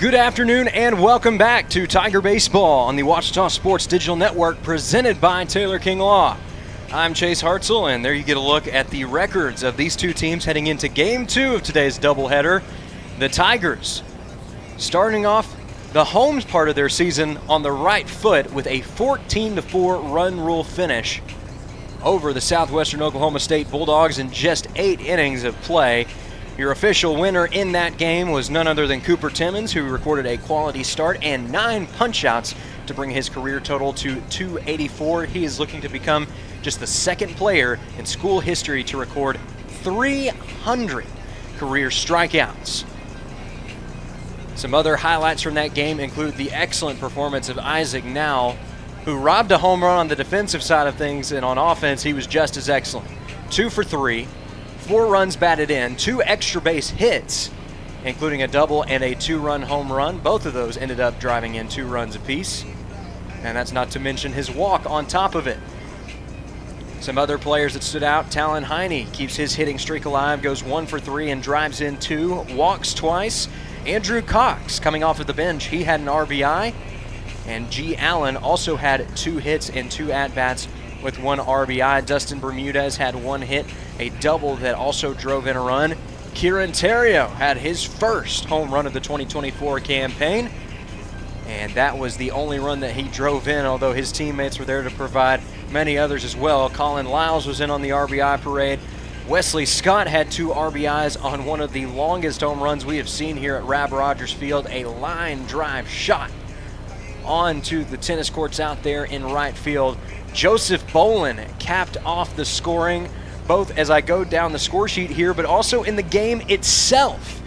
Good afternoon and welcome back to Tiger Baseball on the Ouachita Sports Digital Network presented by Taylor King Law. I'm Chase Hartzell, and there you get a look at the records of these two teams heading into Game 2 of today's doubleheader. The Tigers starting off the home part of their season on the right foot with a 14-4 run rule finish over the Southwestern Oklahoma State Bulldogs in just 8 innings of play. Your official winner in that game was none other than Cooper Timmons, who recorded a quality start and 9 punch-outs to bring his career total to 284. He is looking to become just the second player in school history to record 300 career strikeouts. Some other highlights from that game include the excellent performance of Isaac Now, who robbed a home run on the defensive side of things, and on offense he was just as excellent. 2 for 3. 4 runs batted in, 2 extra base hits, including a double and a 2-run home run. Both of those ended up driving in 2 runs apiece. And that's not to mention his walk on top of it. Some other players that stood out: Talon Heine keeps his hitting streak alive, goes 1 for 3 and drives in 2, walks twice. Andrew Cox coming off of the bench, he had an RBI. And G. Allen also had 2 hits and 2 at-bats with 1 RBI. Dustin Bermudez had 1 hit, a double that also drove in a run. Kieran Terrio had his first home run of the 2024 campaign, and that was the only run that he drove in, although his teammates were there to provide many others as well. Colin Lyles was in on the RBI parade. Wesley Scott had 2 RBIs on one of the longest home runs we have seen here at Rab Rogers Field, a line drive shot onto the tennis courts out there in right field. Joseph Bolin capped off the scoring, both as I go down the score sheet here, but also in the game itself.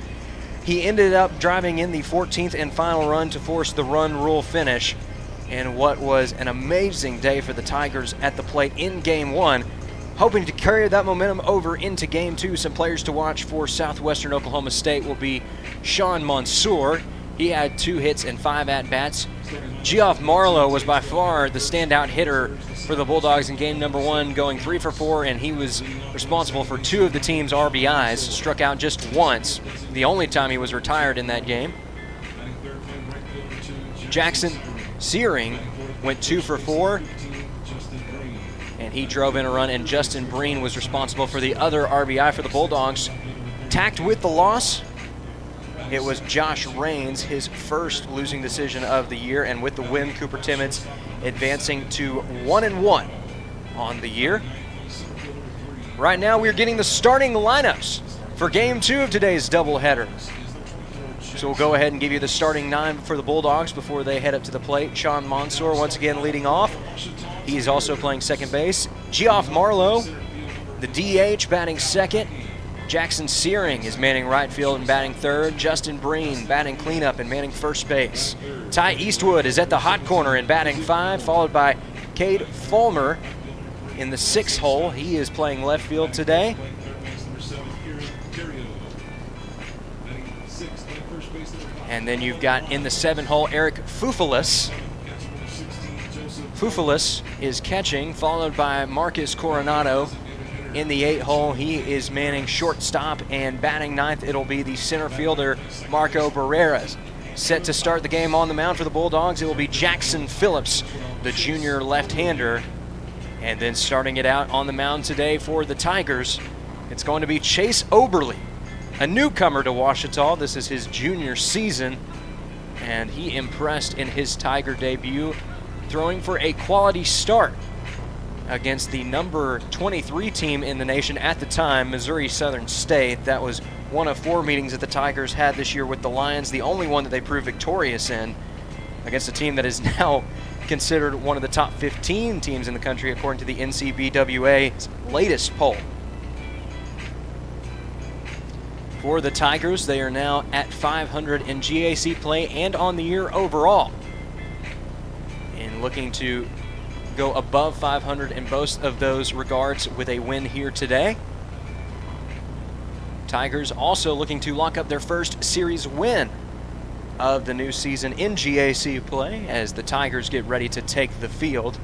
He ended up driving in the 14th and final run to force the run rule finish in what was an amazing day for the Tigers at the plate in Game 1. Hoping to carry that momentum over into Game 2. Some players to watch for Southwestern Oklahoma State will be Sean Mansour. He had 2 hits and 5 at-bats. Geoff Marlowe was by far the standout hitter for the Bulldogs in game number 1, going 3 for 4, and he was responsible for 2 of the team's RBIs, struck out just once, the only time he was retired in that game. Jackson Searing went 2 for 4, and he drove in a run, and Justin Breen was responsible for the other RBI for the Bulldogs. Tacked with the loss, it was Josh Raines, his first losing decision of the year, and with the win, Cooper Timmons advancing to 1-1 on the year. Right now, we're getting the starting lineups for Game 2 of today's doubleheader. So we'll go ahead and give you the starting 9 for the Bulldogs before they head up to the plate. Sean Mansour once again leading off. He's also playing second base. Geoff Marlowe, the DH, batting second. Jackson Searing is manning right field and batting third. Justin Breen batting cleanup and manning first base. Ty Eastwood is at the hot corner and batting 5, followed by Cade Fulmer in the 6th hole. He is playing left field today. And then you've got in the 7th hole Eric Fufulis. Fufulis is catching, followed by Marcus Coronado. In the 8th hole, he is manning shortstop, and batting 9th, it'll be the center fielder, Marco Barreras. Set to start the game on the mound for the Bulldogs, it will be Jackson Phillips, the junior left-hander. And then starting it out on the mound today for the Tigers, it's going to be Chase Oberle, a newcomer to Ouachita. This is his junior season, and he impressed in his Tiger debut, throwing for a quality start against the number 23 team in the nation at the time, Missouri Southern State. That was one of 4 meetings that the Tigers had this year with the Lions, the only one that they proved victorious in, against a team that is now considered one of the top 15 teams in the country according to the NCBWA's latest poll. For the Tigers, they are now at 500 in GAC play and on the year overall, and looking to go above 500 in both of those regards with a win here today. Tigers also looking to lock up their first series win of the new season in GAC play as the Tigers get ready to take the field.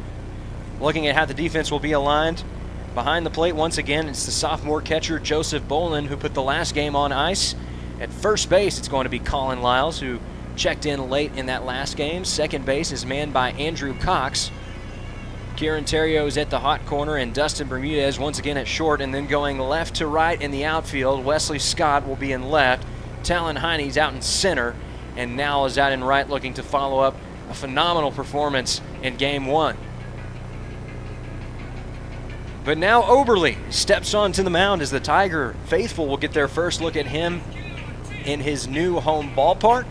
Looking at how the defense will be aligned, behind the plate once again, it's the sophomore catcher Joseph Bolin who put the last game on ice. At first base, it's going to be Colin Lyles, who checked in late in that last game. Second base is manned by Andrew Cox. Kieran Terrio is at the hot corner, and Dustin Bermudez once again at short, and then going left to right in the outfield. Wesley Scott will be in left. Talon Heine's out in center, and now is out in right, looking to follow up a phenomenal performance in Game 1. But now Oberle steps onto the mound as the Tiger faithful will get their first look at him in his new home ballpark.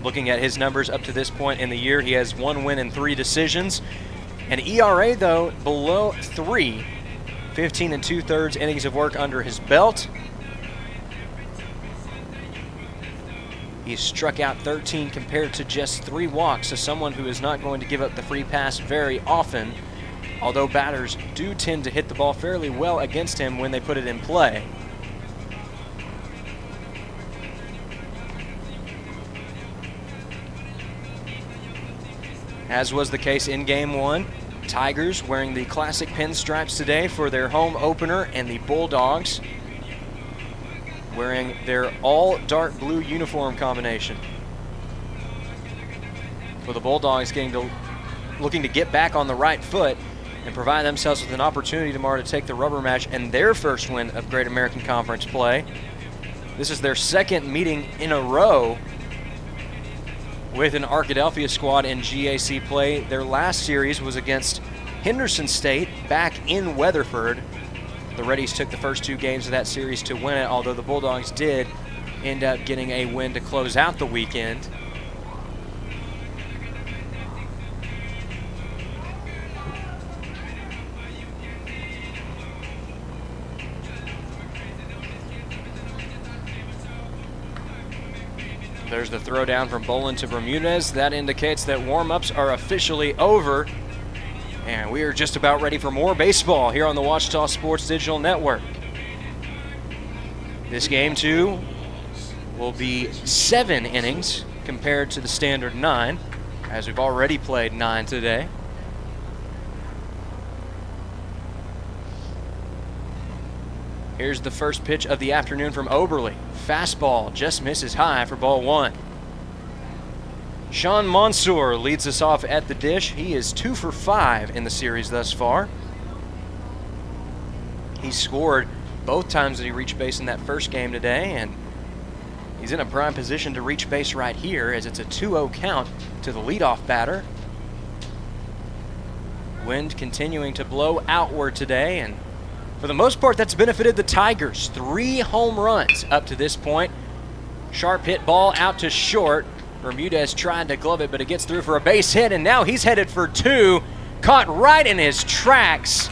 Looking at his numbers up to this point in the year, he has 1 win and 3 decisions. An ERA, though, below 3. 15 2/3 innings of work under his belt. He's struck out 13 compared to just 3 walks, so someone who is not going to give up the free pass very often, although batters do tend to hit the ball fairly well against him when they put it in play. As was the case in Game 1, Tigers wearing the classic pinstripes today for their home opener, and the Bulldogs wearing their all dark blue uniform combination. For the Bulldogs looking to get back on the right foot and provide themselves with an opportunity tomorrow to take the rubber match and their first win of Great American Conference play. This is their second meeting in a row with an Arkadelphia squad in GAC play. Their last series was against Henderson State back in Weatherford. The Reddies took the first 2 games of that series to win it, although the Bulldogs did end up getting a win to close out the weekend. There's the throw down from Bolin to Bermudez. That indicates that warm-ups are officially over. And we are just about ready for more baseball here on the Ouachita Sports Digital Network. This game, too, will be 7 innings compared to the standard 9, as we've already played 9 today. Here's the first pitch of the afternoon from Oberle. Fastball just misses high for ball 1. Sean Mansour leads us off at the dish. He is 2 for 5 in the series thus far. He scored both times that he reached base in that first game today, and he's in a prime position to reach base right here as it's a 2-0 count to the leadoff batter. Wind continuing to blow outward today, and for the most part, that's benefited the Tigers. 3 home runs up to this point. Sharp hit ball out to short. Bermudez tried to glove it, but it gets through for a base hit, and now he's headed for 2. Caught right in his tracks.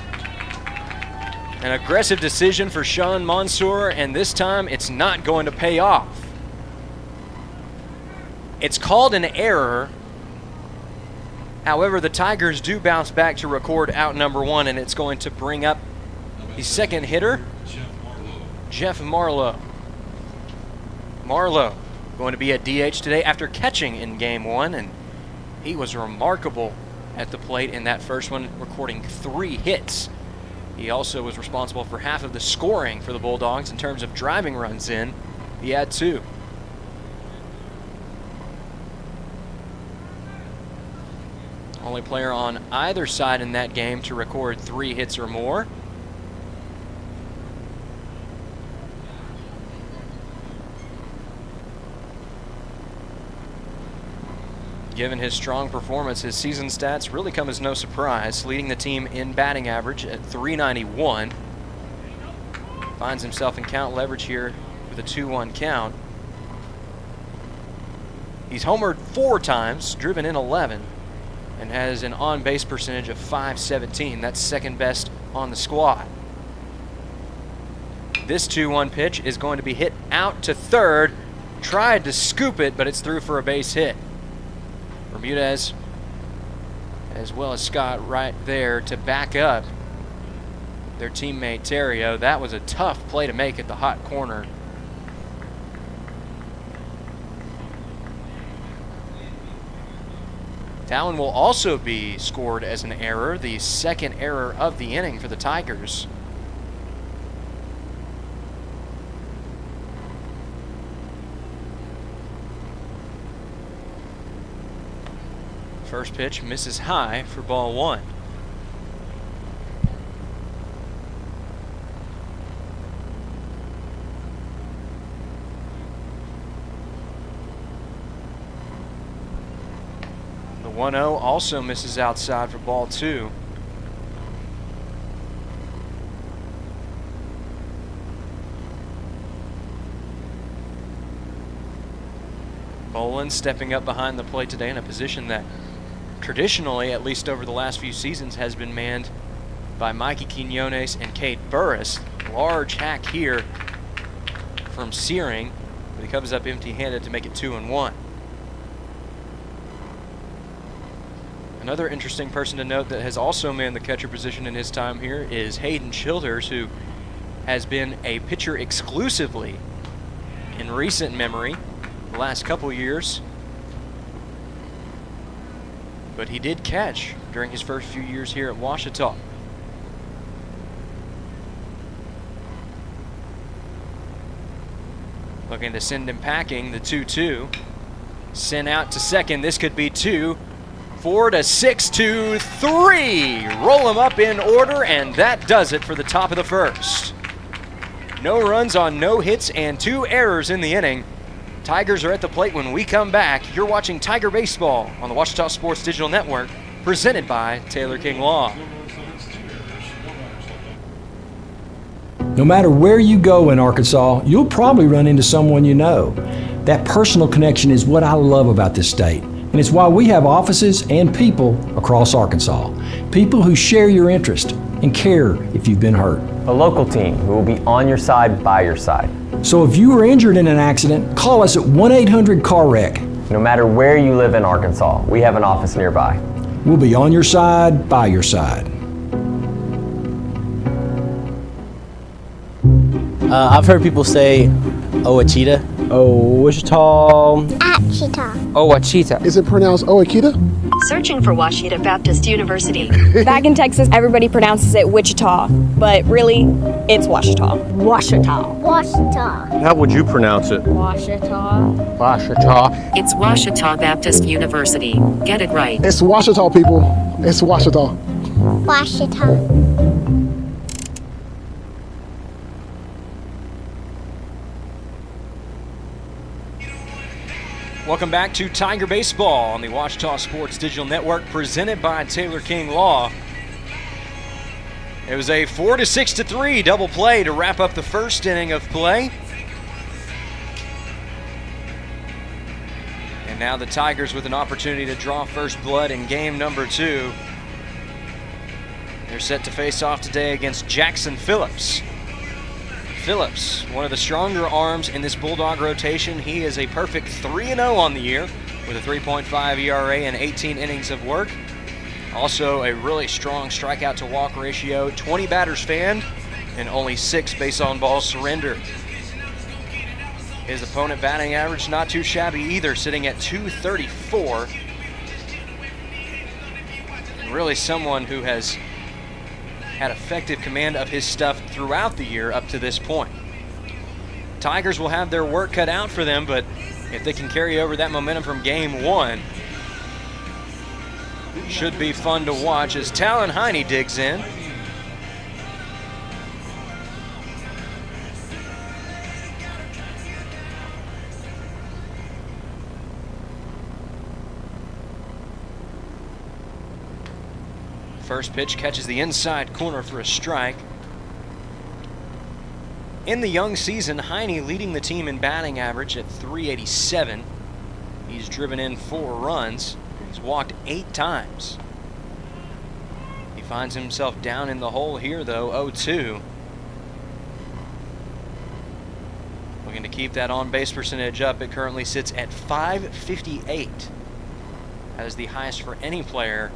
An aggressive decision for Sean Mansour, and this time it's not going to pay off. It's called an error. However, the Tigers do bounce back to record out number 1, and it's going to bring up the second hitter, Jeff Marlowe. Marlowe going to be a DH today after catching in Game 1, and he was remarkable at the plate in that first one, recording 3 hits. He also was responsible for half of the scoring for the Bulldogs in terms of driving runs in. He had 2. Only player on either side in that game to record 3 hits or more. Given his strong performance, his season stats really come as no surprise, leading the team in batting average at .391. Finds himself in count leverage here with a 2-1 count. He's homered 4 times, driven in 11, and has an on-base percentage of .517. That's second best on the squad. This 2-1 pitch is going to be hit out to third. Tried to scoop it, but it's through for a base hit. Bermudez, as well as Scott, right there to back up their teammate Terrio. That was a tough play to make at the hot corner. That one will also be scored as an error, the second error of the inning for the Tigers. First pitch misses high for ball 1. The 1-0 also misses outside for ball 2. Bolin stepping up behind the plate today in a position that traditionally, at least over the last few seasons, has been manned by Mikey Quinones and Cade Burris. Large hack here from Searing, but he comes up empty-handed to make it 2-1. Another interesting person to note that has also manned the catcher position in his time here is Hayden Childers, who has been a pitcher exclusively in recent memory the last couple years. But he did catch during his first few years here at Ouachita. Looking to send him packing, the 2-2. Sent out to second. This could be 2. 4 to 6 to 3. Roll him up in order, and that does it for the top of the first. No runs on no hits and 2 errors in the inning. Tigers are at the plate when we come back. You're watching Tiger Baseball on the Ouachita Sports Digital Network, presented by Taylor King Law. No matter where you go in Arkansas, you'll probably run into someone you know. That personal connection is what I love about this state, and it's why we have offices and people across Arkansas. People who share your interest and care if you've been hurt. A local team who will be on your side, by your side. So if you were injured in an accident, call us at 1-800-CAR-WRECK. No matter where you live in Arkansas, we have an office nearby. We'll be on your side, by your side. I've heard people say Ouachita. Ouachita. Achita. Ouachita. Is it pronounced Ouachita? Searching for Ouachita Baptist University. Back in Texas, everybody pronounces it Wichita, but really, it's Ouachita. Ouachita. Ouachita. How would you pronounce it? Ouachita. Ouachita. It's Ouachita Baptist University. Get it right. It's Ouachita, people. It's Ouachita. Ouachita. Welcome back to Tiger Baseball on the Ouachita Sports Digital Network, presented by Taylor King Law. It was a 4 to 6 to 3 double play to wrap up the first inning of play. And now the Tigers with an opportunity to draw first blood in game number 2. They're set to face off today against Jackson Phillips. Phillips, one of the stronger arms in this Bulldog rotation. He is a perfect 3-0 on the year with a 3.5 ERA and 18 innings of work. Also a really strong strikeout to walk ratio, 20 batters fanned, and only 6 base on balls surrendered. His opponent batting average not too shabby either, sitting at .234. And really someone who has had effective command of his stuff throughout the year up to this point. Tigers will have their work cut out for them, but if they can carry over that momentum from game 1, should be fun to watch as Talon Heine digs in. First pitch catches the inside corner for a strike. In the young season, Heine leading the team in batting average at .387. He's driven in 4 runs. He's walked 8 times. He finds himself down in the hole here, though, 0-2. Looking to keep that on-base percentage up. It currently sits at .558. That is the highest for any player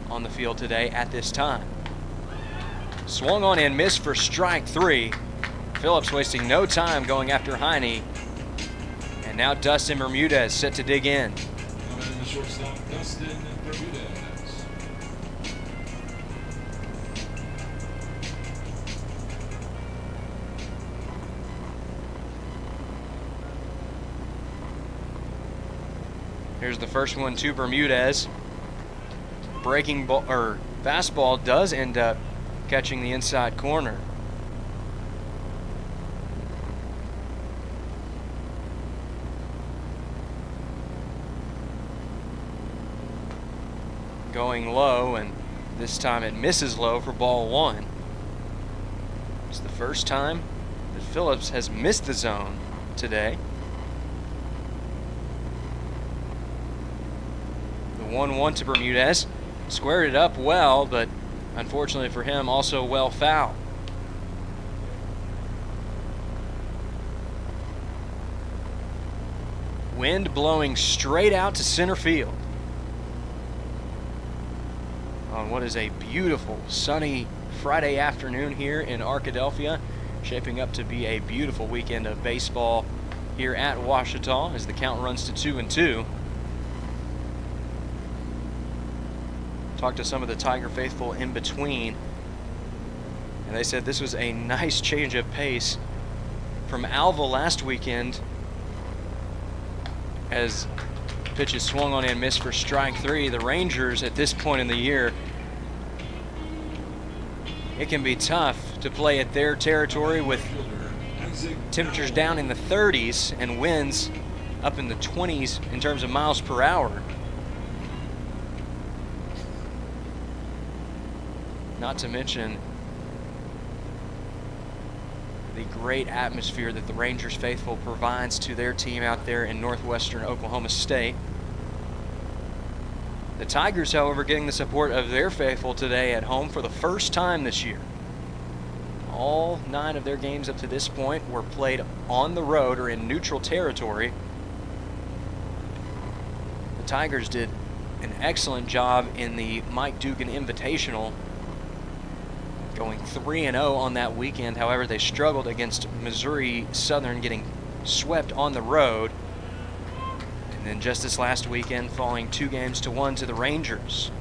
on the field today at this time. Swung on and missed for strike 3. Phillips wasting no time going after Heine. And now Dustin Bermudez set to dig in. Here's the first one to Bermudez. breaking ball or fastball does end up catching the inside corner. Going low, and this time it misses low for ball one. It's the first time that Phillips has missed the zone today. The 1-1 to Bermudez. Squared it up well, but unfortunately for him, also well fouled. Wind blowing straight out to center field on what is a beautiful sunny Friday afternoon here in Arkadelphia. Shaping up to be a beautiful weekend of baseball here at Ouachita as the count runs to 2-2. Talked to some of the Tiger faithful in between, and they said this was a nice change of pace from Alva last weekend as pitches swung on and missed for strike three. The Rangers at this point in the year, it can be tough to play at their territory with temperatures down in the 30s and winds up in the 20s in terms of miles per hour. Not to mention the great atmosphere that the Rangers faithful provides to their team out there in northwestern Oklahoma State. The Tigers, however, getting the support of their faithful today at home for the first time this year. All 9 of their games up to this point were played on the road or in neutral territory. The Tigers did an excellent job in the Mike Dugan Invitational, going 3-0 on that weekend. However, they struggled against Missouri Southern, getting swept on the road. And then just this last weekend, falling 2-1 to the Rangers.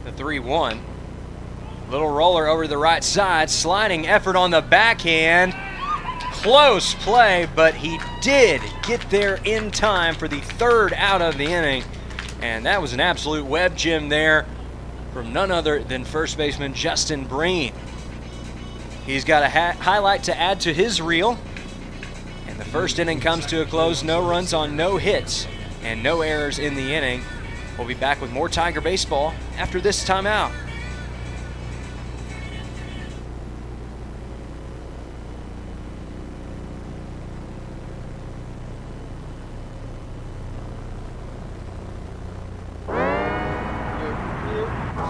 The 3-1. Little roller over to the right side. Sliding effort on the backhand. Close play, but he did get there in time for the 3rd out of the inning. And that was an absolute web gem there from none other than first baseman Justin Breen. He's got a highlight to add to his reel. And the first inning comes to a close. No runs on no hits and no errors in the inning. We'll be back with more Tiger baseball after this timeout.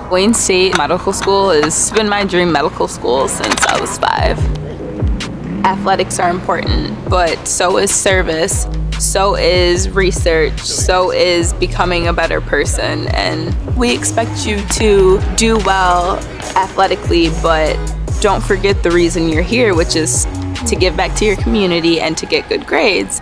Wayne State Medical School has been my dream medical school since I was 5. Athletics are important, but so is service. So is research, so is becoming a better person, and we expect you to do well athletically, but don't forget the reason you're here, which is to give back to your community and to get good grades.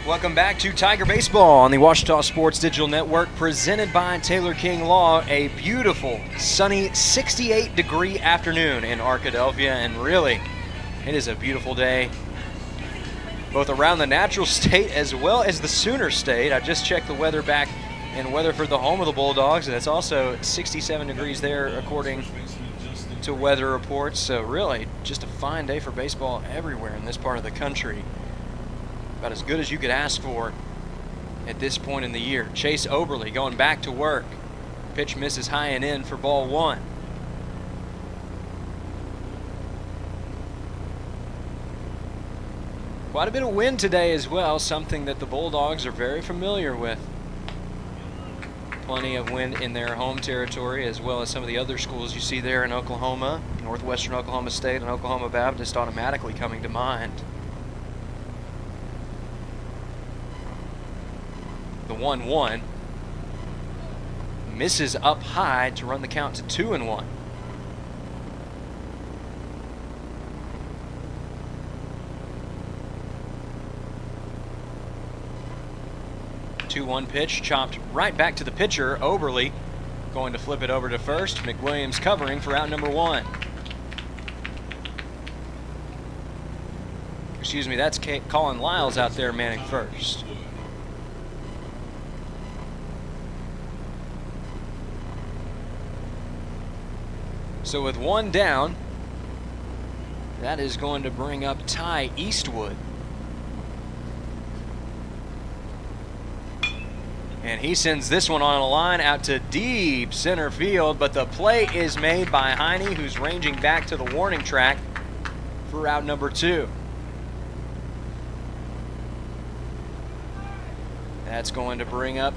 Welcome back to Tiger Baseball on the Ouachita Sports Digital Network, presented by Taylor King Law. A beautiful, sunny 68-degree afternoon in Arkadelphia, and really, it is a beautiful day both around the natural state as well as the Sooner State. I just checked the weather back in Weatherford, the home of the Bulldogs, and it's also 67 degrees there according to weather reports. So really, just a fine day for baseball everywhere in this part of the country. About as good as you could ask for at this point in the year. Chase Oberly going back to work. Pitch misses high and in for ball one. Quite a bit of wind today as well, something that the Bulldogs are very familiar with. Plenty of wind in their home territory, as well as some of the other schools you see there in Oklahoma. Northwestern Oklahoma State and Oklahoma Baptist automatically coming to mind. 1-1. Misses up high to run the count to 2-1. Two-one pitch chopped right back to the pitcher. Oberle going to flip it over to first. McWilliams covering for out number 1. Excuse me, that's Colin Lyles out there manning first. So with one down, that is going to bring up Ty Eastwood. And he sends this one on a line out to deep center field, but the play is made by Heine, who's ranging back to the warning track for out number 2. That's going to bring up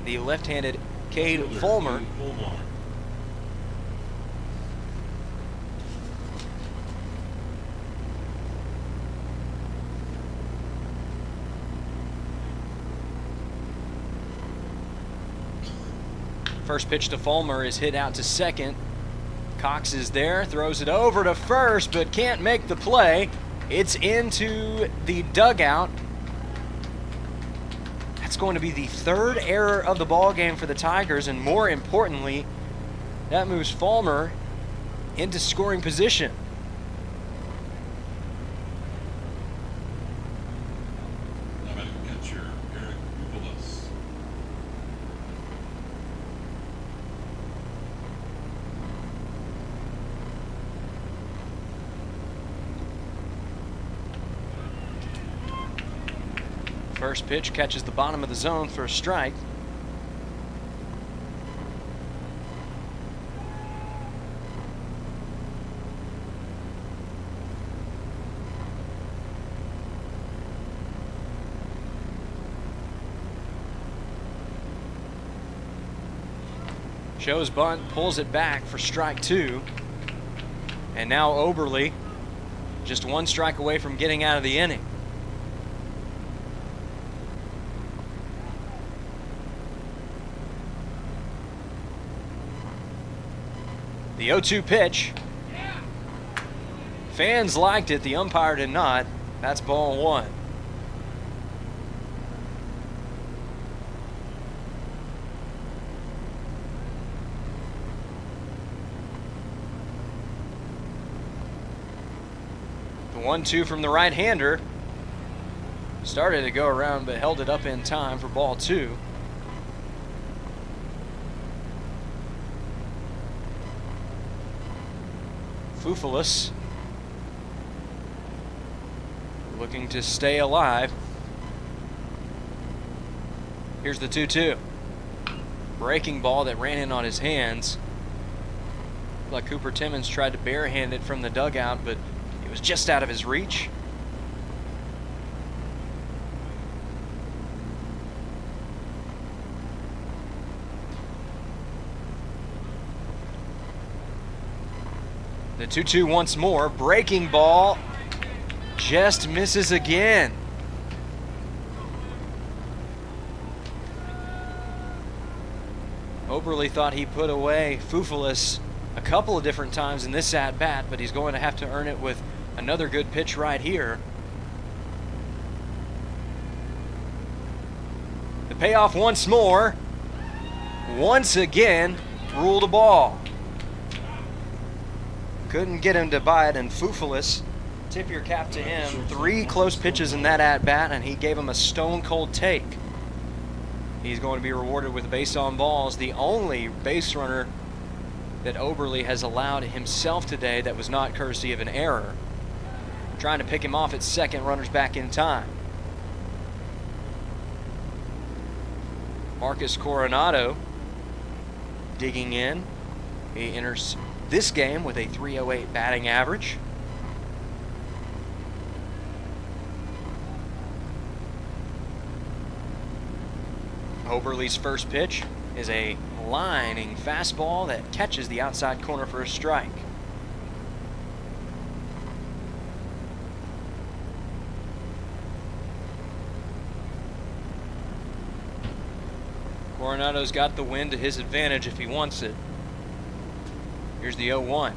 the left-handed Cade Fulmer. First pitch to Fulmer is hit out to second. Cox is there, throws it over to first, but can't make the play. It's into the dugout. That's going to be the 3rd error of the ball game for the Tigers, and more importantly, that moves Fulmer into scoring position. First pitch catches the bottom of the zone for a strike. Shows bunt, pulls it back for strike 2. And now Oberle just 1 strike away from getting out of the inning. The 0-2 pitch. Fans liked it, the umpire did not. That's ball 1. The 1-2 from the right-hander. Started to go around but held it up in time for ball 2. Fufulis looking to stay alive. Here's the 2-2. Breaking ball that ran in on his hands. Like Cooper Timmons tried to barehand it from the dugout, but it was just out of his reach. The 2-2 once more. Breaking ball just misses again. Oberle thought he put away Fufulis a couple of different times in this at-bat, but he's going to have to earn it with another good pitch right here. The payoff once more. Once again, ruled a ball. Couldn't get him to bite, and Fufulis, tip your cap to him. 3 close pitches in that at-bat, and he gave him a stone-cold take. He's going to be rewarded with base on balls, the only base runner that Oberle has allowed himself today that was not courtesy of an error. Trying to pick him off at second, runners back in time. Marcus Coronado digging in. He enters this game with a .308 batting average. Oberle's first pitch is a lining fastball that catches the outside corner for a strike. Coronado's got the wind to his advantage if he wants it. Here's the 0-1.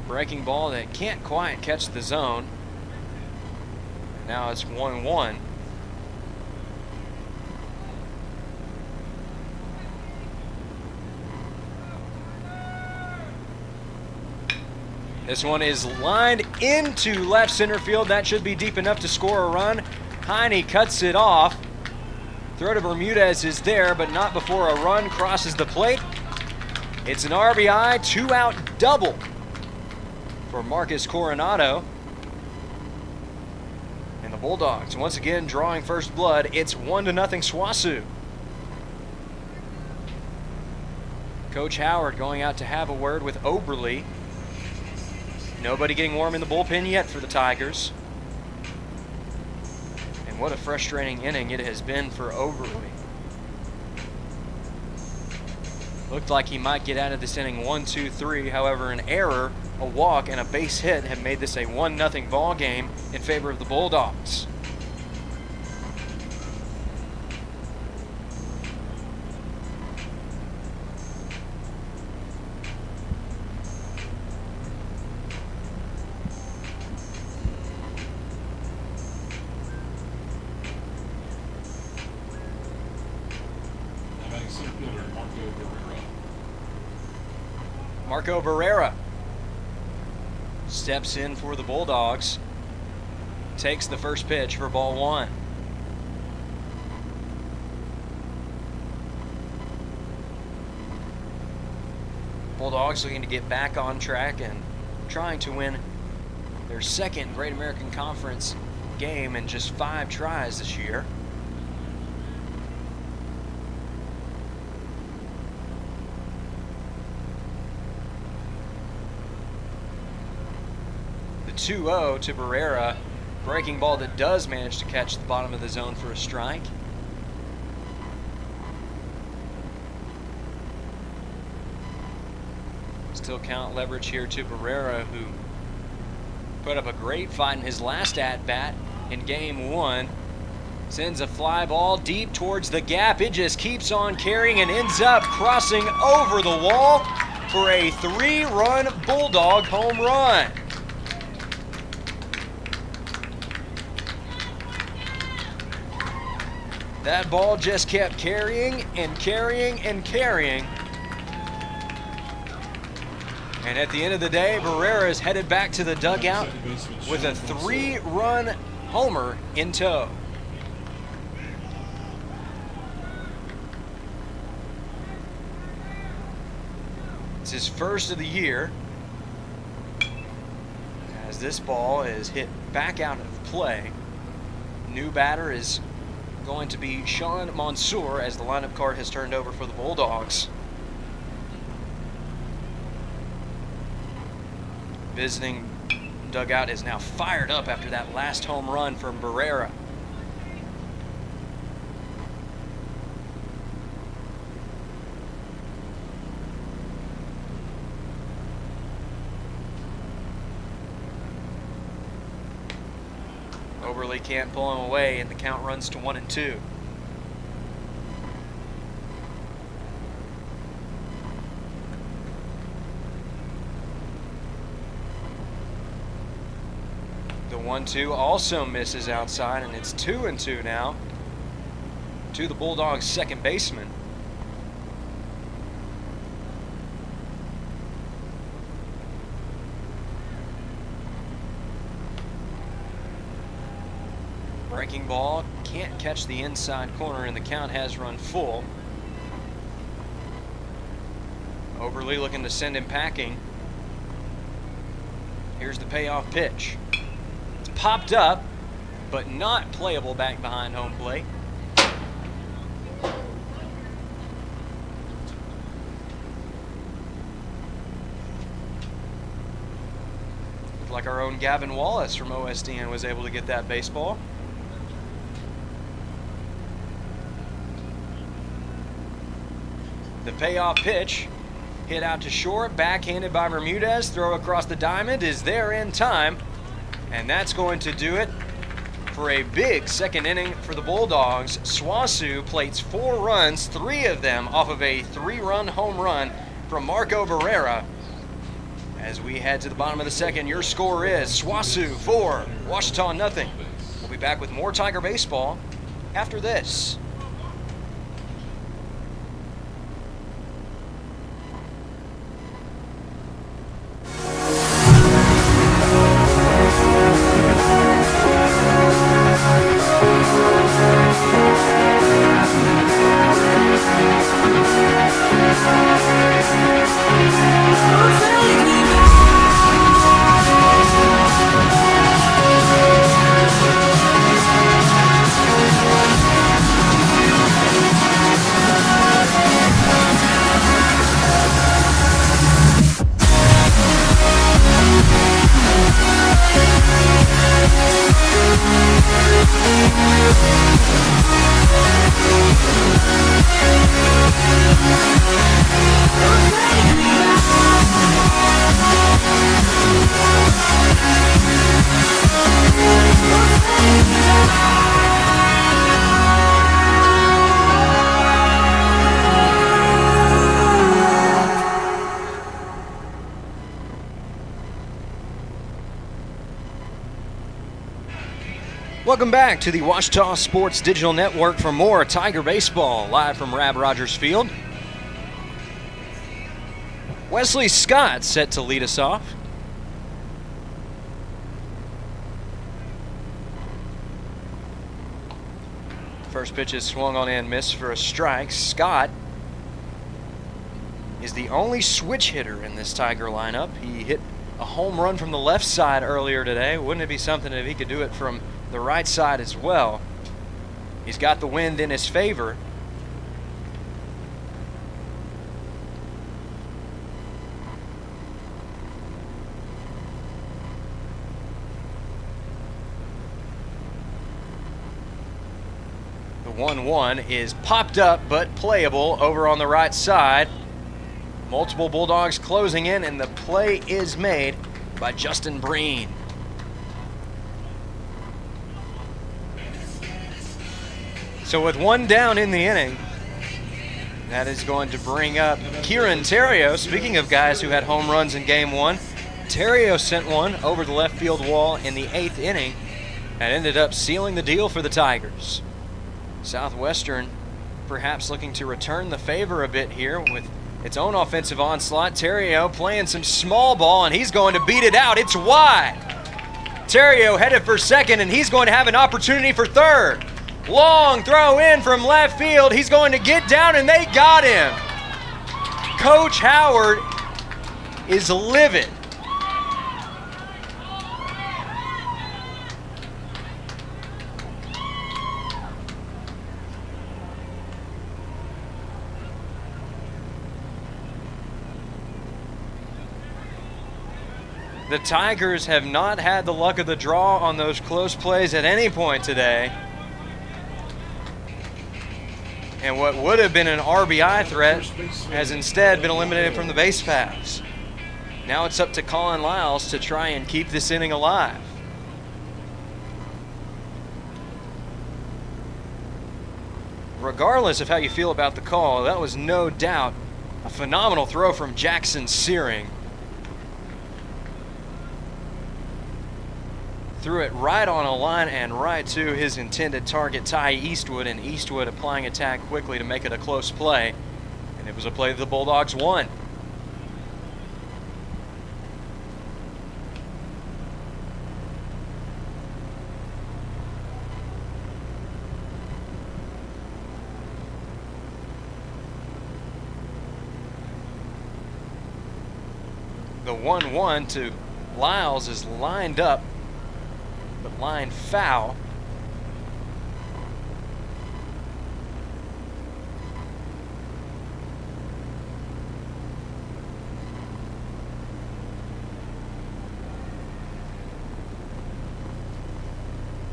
Breaking ball that can't quite catch the zone. And now it's 1-1. This one is lined into left center field. That should be deep enough to score a run. Heine cuts it off. Throw to Bermudez is there, but not before a run crosses the plate. It's an RBI, 2-out double for Marcus Coronado. And the Bulldogs once again drawing first blood. It's 1-0 SWOSU. Coach Howard going out to have a word with Oberle. Nobody getting warm in the bullpen yet for the Tigers. And what a frustrating inning it has been for Oberle. Looked like he might get out of this inning 1-2-3. However, an error, a walk, and a base hit have made this a 1-0 ball game in favor of the Bulldogs. Marco Barrera steps in for the Bulldogs, takes the first pitch for ball one. Bulldogs looking to get back on track and trying to win their second Great American Conference game in just 5 tries this year. The 2-0 to Barrera, breaking ball that does manage to catch the bottom of the zone for a strike. Still count leverage here to Barrera, who put up a great fight in his last at-bat in game 1. Sends a fly ball deep towards the gap. It just keeps on carrying and ends up crossing over the wall for a 3-run Bulldog home run. That ball just kept carrying and carrying and carrying. And at the end of the day, Barrera is headed back to the dugout with a 3-run homer in tow. It's his first of the year, as this ball is hit back out of play. New batter is going to be Sean Mansour, as the lineup card has turned over for the Bulldogs. Visiting dugout is now fired up after that last home run from Barrera. Oberle can't pull him away, and the count runs to 1-2. The 1-2 also misses outside, and it's 2-2 now to the Bulldogs' second baseman. Breaking ball can't catch the inside corner, and the count has run full. Oberle looking to send him packing. Here's the payoff pitch. It's popped up, but not playable back behind home plate. Looked like our own Gavin Wallace from OSDN was able to get that baseball. The payoff pitch, hit out to short, backhanded by Bermudez. Throw across the diamond is there in time, and that's going to do it for a big second inning for the Bulldogs. SWOSU plates 4 runs, 3 of them off of a 3-run home run from Marco Barrera. As we head to the bottom of the second, your score is SWOSU 4, Ouachita nothing. We'll be back with more Tiger baseball after this. Welcome back to the Ouachita Sports Digital Network for more Tiger Baseball, live from Rab Rogers Field. Wesley Scott set to lead us off. First pitch is swung on and missed for a strike. Scott is the only switch hitter in this Tiger lineup. He hit a home run from the left side earlier today. Wouldn't it be something if he could do it from the right side as well? He's got the wind in his favor. The 1-1 is popped up but playable over on the right side. Multiple Bulldogs closing in, and the play is made by Justin Breen. So with 1 down in the inning, that is going to bring up Kieran Terrio. Speaking of guys who had home runs in Game 1, Terrio sent one over the left field wall in the 8th inning and ended up sealing the deal for the Tigers. Southwestern perhaps looking to return the favor a bit here with its own offensive onslaught. Terrio playing some small ball, and he's going to beat it out. It's wide. Terrio headed for second, and he's going to have an opportunity for third. Long throw in from left field. He's going to get down, and they got him. Coach Howard is livid. The Tigers have not had the luck of the draw on those close plays at any point today. And what would have been an RBI threat has instead been eliminated from the base paths. Now it's up to Colin Lyles to try and keep this inning alive. Regardless of how you feel about the call, that was no doubt a phenomenal throw from Jackson Searing. Threw it right on a line and right to his intended target, Ty Eastwood, and Eastwood applying attack quickly to make it a close play. And it was a play that the Bulldogs won. The 1-1 to Lyles is lined up, but line foul.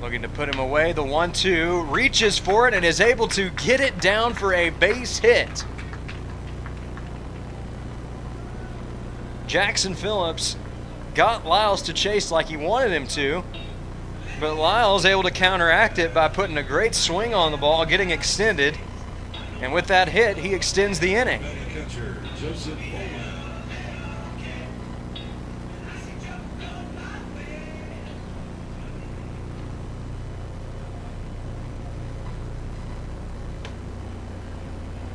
Looking to put him away. The 1-2 reaches for it and is able to get it down for a base hit. Jackson Phillips got Lyles to chase like he wanted him to. But Lyle's able to counteract it by putting a great swing on the ball, getting extended. And with that hit, he extends the inning.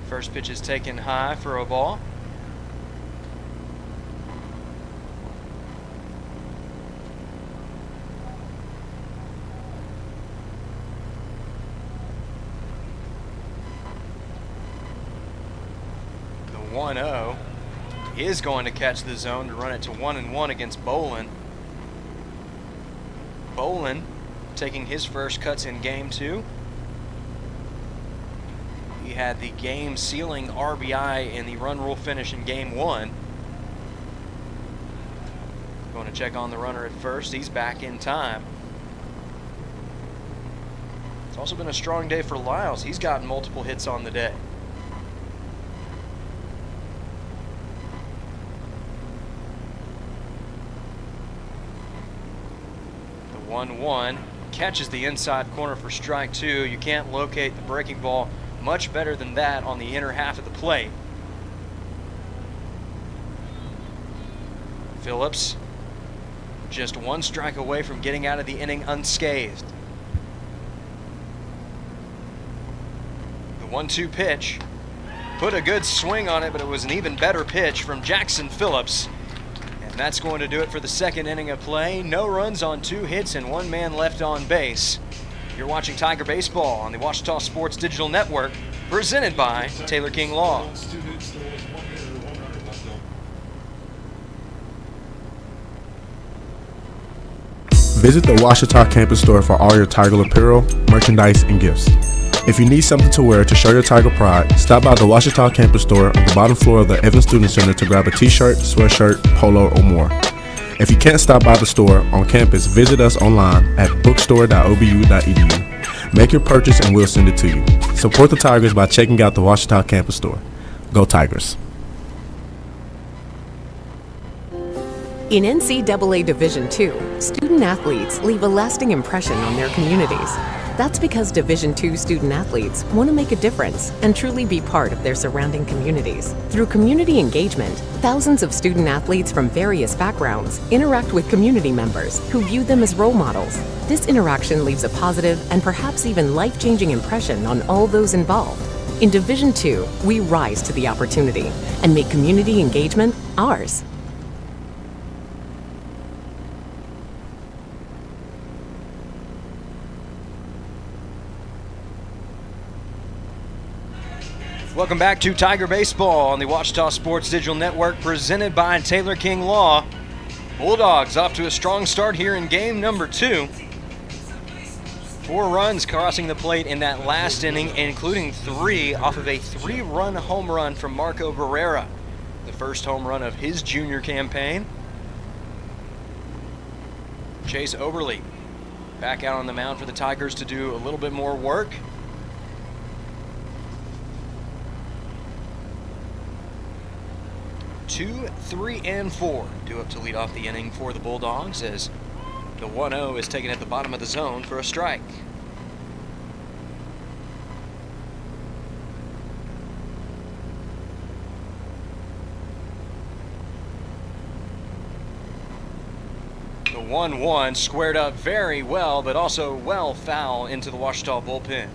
First pitch is taken high for a ball. The 1-0 is going to catch the zone to run it to 1-1 against Bolin. Bolin taking his first cuts in game 2. He had the game-sealing RBI in the run rule finish in game 1. Going to check on the runner at first. He's back in time. It's also been a strong day for Lyles. He's gotten multiple hits on the day. The 1-1 catches the inside corner for strike 2. You can't locate the breaking ball much better than that on the inner half of the plate. Phillips just one strike away from getting out of the inning unscathed. The 1-2 pitch put a good swing on it, but it was an even better pitch from Jackson Phillips. And that's going to do it for the second inning of play. No runs on 2 hits and 1 man left on base. You're watching Tiger Baseball on the Ouachita Sports Digital Network, presented by Taylor King Law. Visit the Ouachita campus store for all your Tiger apparel, merchandise, and gifts. If you need something to wear to show your Tiger pride, stop by the Ouachita campus store on the bottom floor of the Evans Student Center to grab a t-shirt, sweatshirt, polo, or more. If you can't stop by the store on campus, visit us online at bookstore.obu.edu. Make your purchase and we'll send it to you. Support the Tigers by checking out the Ouachita campus store. Go Tigers. In NCAA Division II, student athletes leave a lasting impression on their communities. That's because Division II student athletes want to make a difference and truly be part of their surrounding communities. Through community engagement, thousands of student athletes from various backgrounds interact with community members who view them as role models. This interaction leaves a positive and perhaps even life-changing impression on all those involved. In Division II, we rise to the opportunity and make community engagement ours. Welcome back to Tiger Baseball on the Ouachita Sports Digital Network, presented by Taylor King Law. Bulldogs off to a strong start here in game number 2. 4 runs crossing the plate in that last inning, including 3 off of a 3-run home run from Marco Barrera, the first home run of his junior campaign. Chase Oberle back out on the mound for the Tigers to do a little bit more work. 2, 3, and 4 due up to lead off the inning for the Bulldogs as the 1-0 is taken at the bottom of the zone for a strike. The 1-1 squared up very well, but also well foul into the Ouachita bullpen.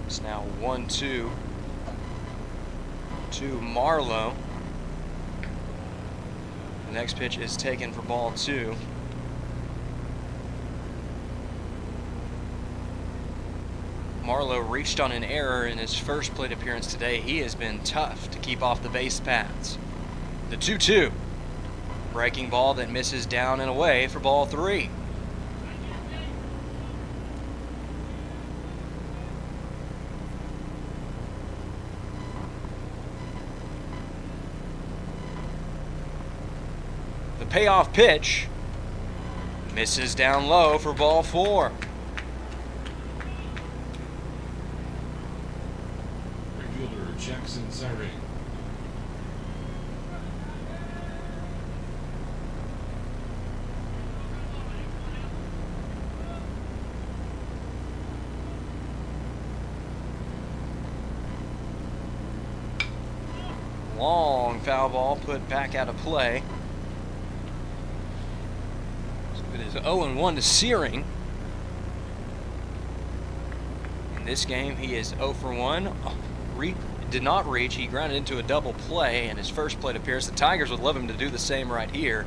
It's now 1-2 to Marlowe. The next pitch is taken for ball 2. Marlowe reached on an error in his first plate appearance today. He has been tough to keep off the base paths. The 2-2. Breaking ball that misses down and away for ball 3. The payoff pitch misses down low for ball 4. foul ball put back out of play. So it is 0-1 to Searing. In this game, he is 0 for 1. Did not reach. He grounded into a double play in his first plate appearance. The Tigers would love him to do the same right here.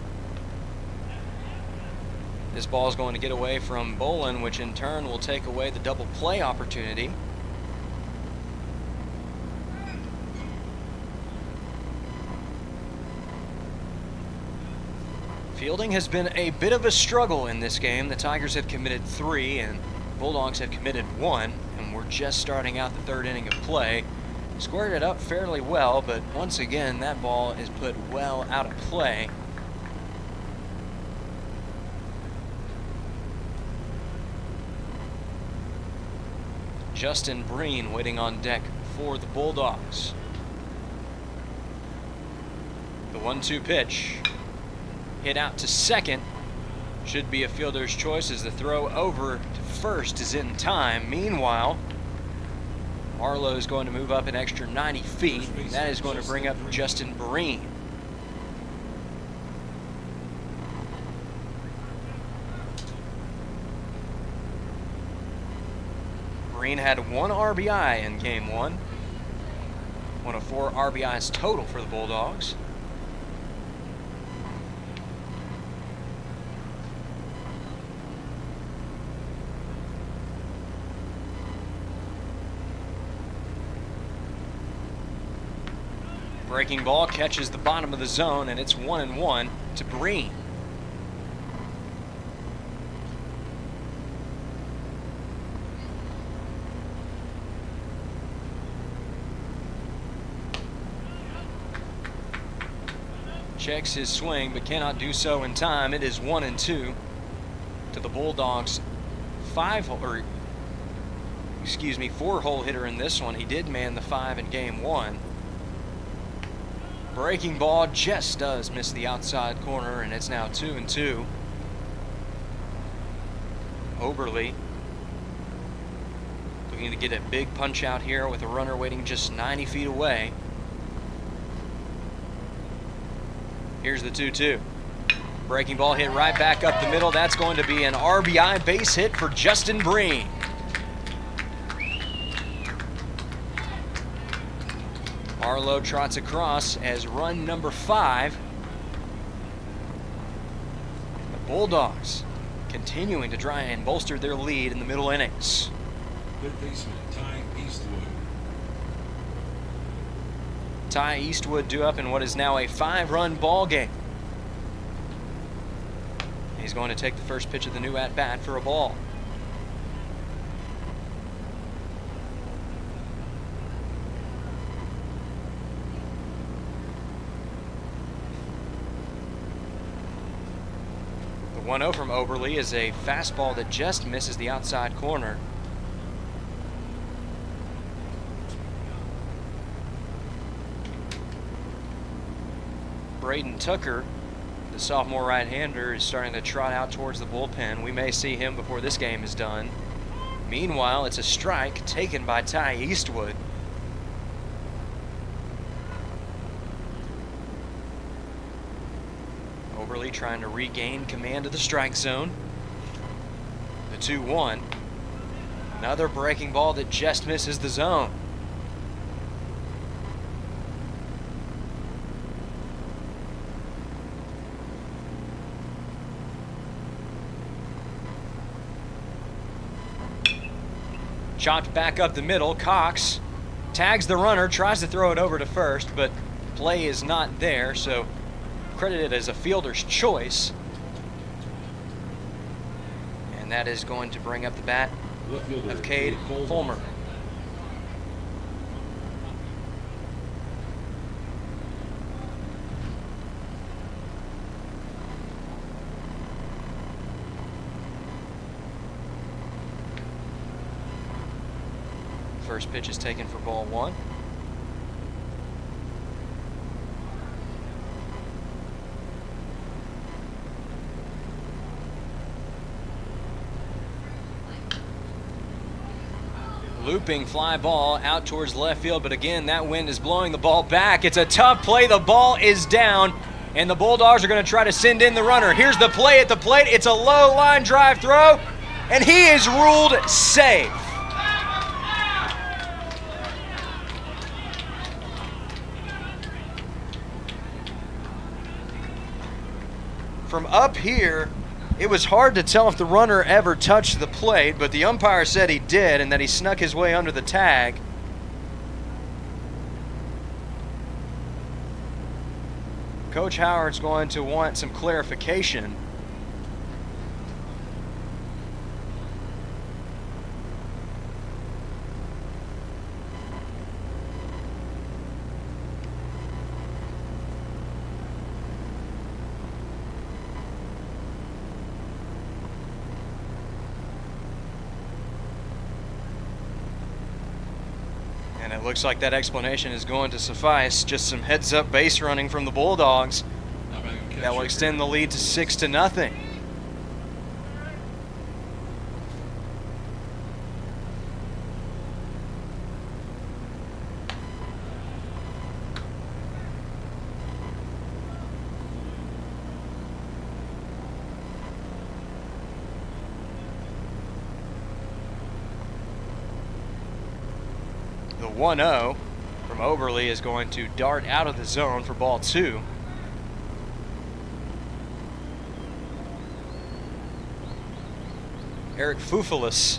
This ball is going to get away from Bolin, which in turn will take away the double play opportunity. Fielding has been a bit of a struggle in this game. The Tigers have committed 3 and Bulldogs have committed 1, and we're just starting out the third inning of play. Squared it up fairly well, but once again that ball is put well out of play. Justin Breen waiting on deck for the Bulldogs. The 1-2 pitch. Hit out to second. Should be a fielder's choice as the throw over to first is in time. Meanwhile, Marlowe is going to move up an extra 90 feet, and that is going to bring up Justin Breen. Breen had 1 RBI in game 1. 1 of 4 RBIs total for the Bulldogs. Breaking ball catches the bottom of the zone, and it's 1-1 to Breen. Checks his swing, but cannot do so in time. It is 1-2 to the Bulldogs. 4-hole hitter in this one. He did man the 5 in game 1. Breaking ball just does miss the outside corner, and it's now 2-2. Oberle looking to get a big punch out here with a runner waiting just 90 feet away. Here's the 2-2. Breaking ball hit right back up the middle. That's going to be an RBI base hit for Justin Breen. Marlowe trots across as run number 5. The Bulldogs continuing to try and bolster their lead in the middle innings. Third baseman, Ty Eastwood. Ty Eastwood due up in what is now a 5-run ball game. He's going to take the first pitch of the new at-bat for a ball. The 1-0 from Oberle is a fastball that just misses the outside corner. Braden Tucker, the sophomore right-hander, is starting to trot out towards the bullpen. We may see him before this game is done. Meanwhile, it's a strike taken by Ty Eastwood. Oberle trying to regain command of the strike zone. The 2-1. Another breaking ball that just misses the zone. Chopped back up the middle. Cox tags the runner, tries to throw it over to first, but play is not there, so credited as a fielder's choice. And that is going to bring up the bat of Cade Fulmer. First pitch is taken for ball 1. Looping fly ball out towards left field, but again, that wind is blowing the ball back. It's a tough play. The ball is down, and the Bulldogs are going to try to send in the runner. Here's the play at the plate. It's a low line drive throw, and he is ruled safe. From up here, it was hard to tell if the runner ever touched the plate, but the umpire said he did and that he snuck his way under the tag. Coach Howard's going to want some clarification. And it looks like that explanation is going to suffice. Just some heads-up base running from the Bulldogs. That will extend the lead to 6-0. The 1-0 from Overly is going to dart out of the zone for ball 2. Eric Fufulis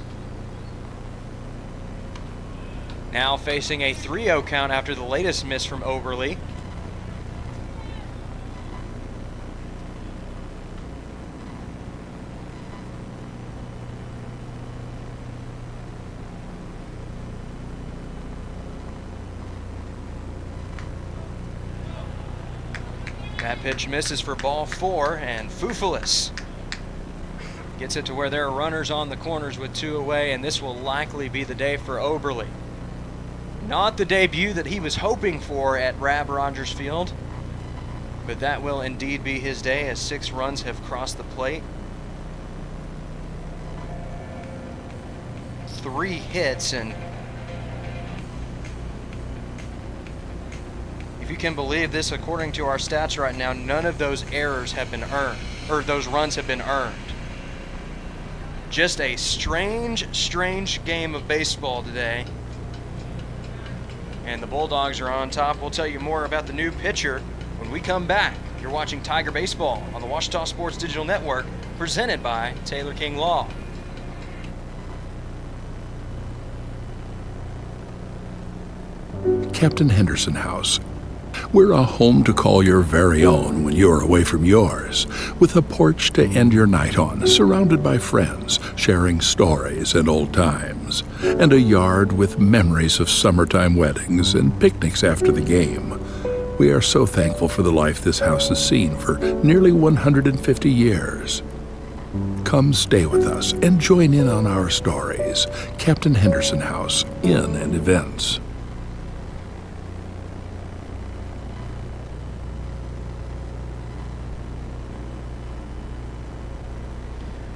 now facing a 3-0 count after the latest miss from Overly. That pitch misses for ball 4, and Fufulis gets it to where there are runners on the corners with 2 away, and this will likely be the day for Oberle. Not the debut that he was hoping for at Rab Rogers Field, but that will indeed be his day as 6 runs have crossed the plate. 3 hits, and if you can believe this, according to our stats right now, none of those errors have been earned, or those runs have been earned. Just a strange game of baseball today. And the Bulldogs are on top. We'll tell you more about the new pitcher when we come back. You're watching Tiger Baseball on the Ouachita Sports Digital Network, presented by Taylor King Law. Captain Henderson House. We're a home to call your very own when you're away from yours, with a porch to end your night on, surrounded by friends, sharing stories and old times, and a yard with memories of summertime weddings and picnics after the game. We are so thankful for the life this house has seen for nearly 150 years. Come stay with us and join in on our stories. Captain Henderson House, Inn and Events.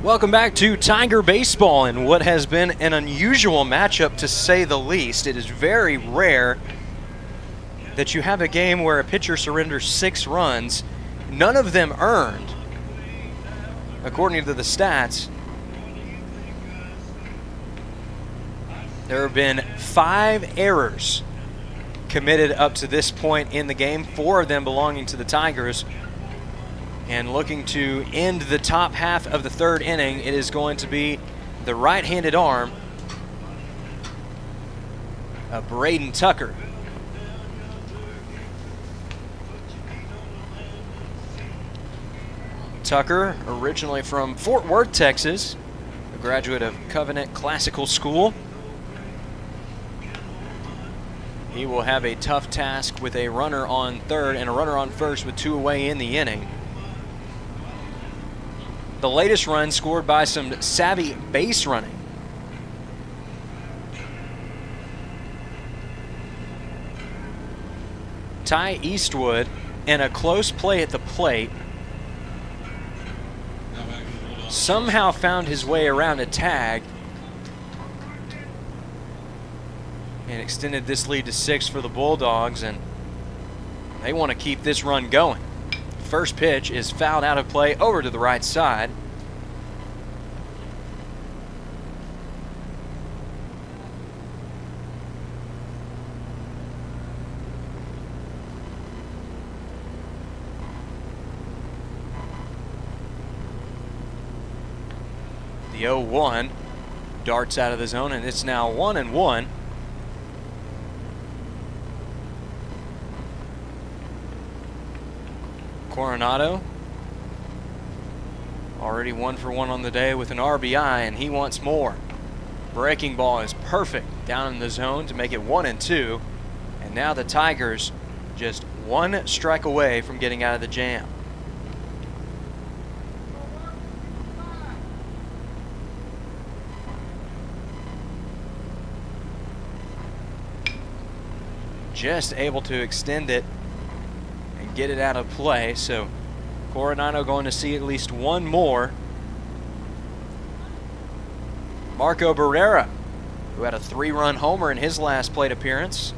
Welcome back to Tiger Baseball in what has been an unusual matchup, to say the least. It is very rare that you have a game where a pitcher surrenders 6 runs, none of them earned, according to the stats. There have been 5 errors committed up to this point in the game, 4 of them belonging to the Tigers. And looking to end the top half of the 3rd inning, it is going to be the right-handed arm of Braden Tucker. Tucker, originally from Fort Worth, Texas, a graduate of Covenant Classical School. He will have a tough task with a runner on 3rd and a runner on 1st with 2 away in the inning. The latest run scored by some savvy base running. Ty Eastwood, in a close play at the plate, somehow found his way around a tag extended this lead to 6 for the Bulldogs, and they want to keep this run going. First pitch is fouled out of play over to the right side. The 0-1 darts out of the zone, and it's now 1-1. Coronado already 1 for 1 on the day with an RBI, and he wants more. Breaking ball is perfect down in the zone to make it 1-2, and now the Tigers just 1 strike away from getting out of the jam. Just able to extend it and get it out of play, so Coronado going to see at least 1 more. Marco Barrera, who had a 3-run homer in his last plate appearance,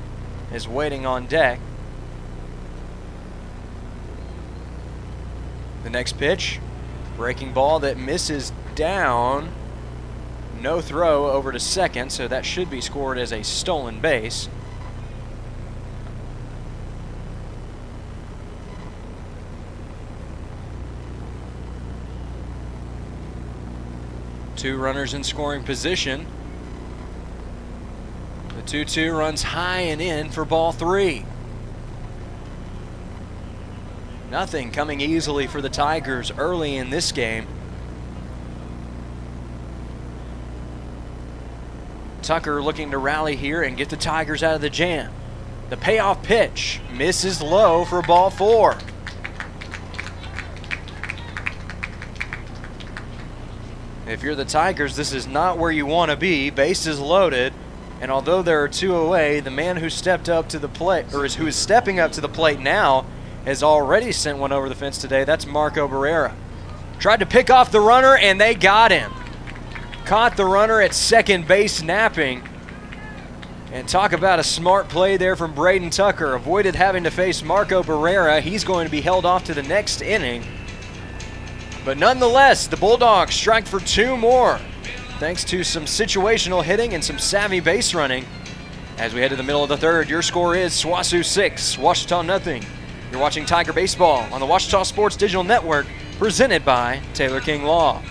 is waiting on deck. The next pitch, breaking ball that misses down. No throw over to second, so that should be scored as a stolen base. Two runners in scoring position. The 2-2 runs high and in for ball 3. Nothing coming easily for the Tigers early in this game. Tucker looking to rally here and get the Tigers out of the jam. The payoff pitch misses low for ball 4. If you're the Tigers, this is not where you want to be. Bases loaded, and although there are 2 away, the man who stepped up to the plate, or who is stepping up to the plate now, has already sent one over the fence today. That's Marco Barrera. Tried to pick off the runner, and they got him. Caught the runner at second base napping. And talk about a smart play there from Braden Tucker. Avoided having to face Marco Barrera. He's going to be held off to the next inning. But nonetheless, the Bulldogs strike for 2 more, thanks to some situational hitting and some savvy base running. As we head to the middle of the 3rd, your score is SWOSU 6, Ouachita nothing. You're watching Tiger Baseball on the Ouachita Sports Digital Network, presented by Taylor King Law.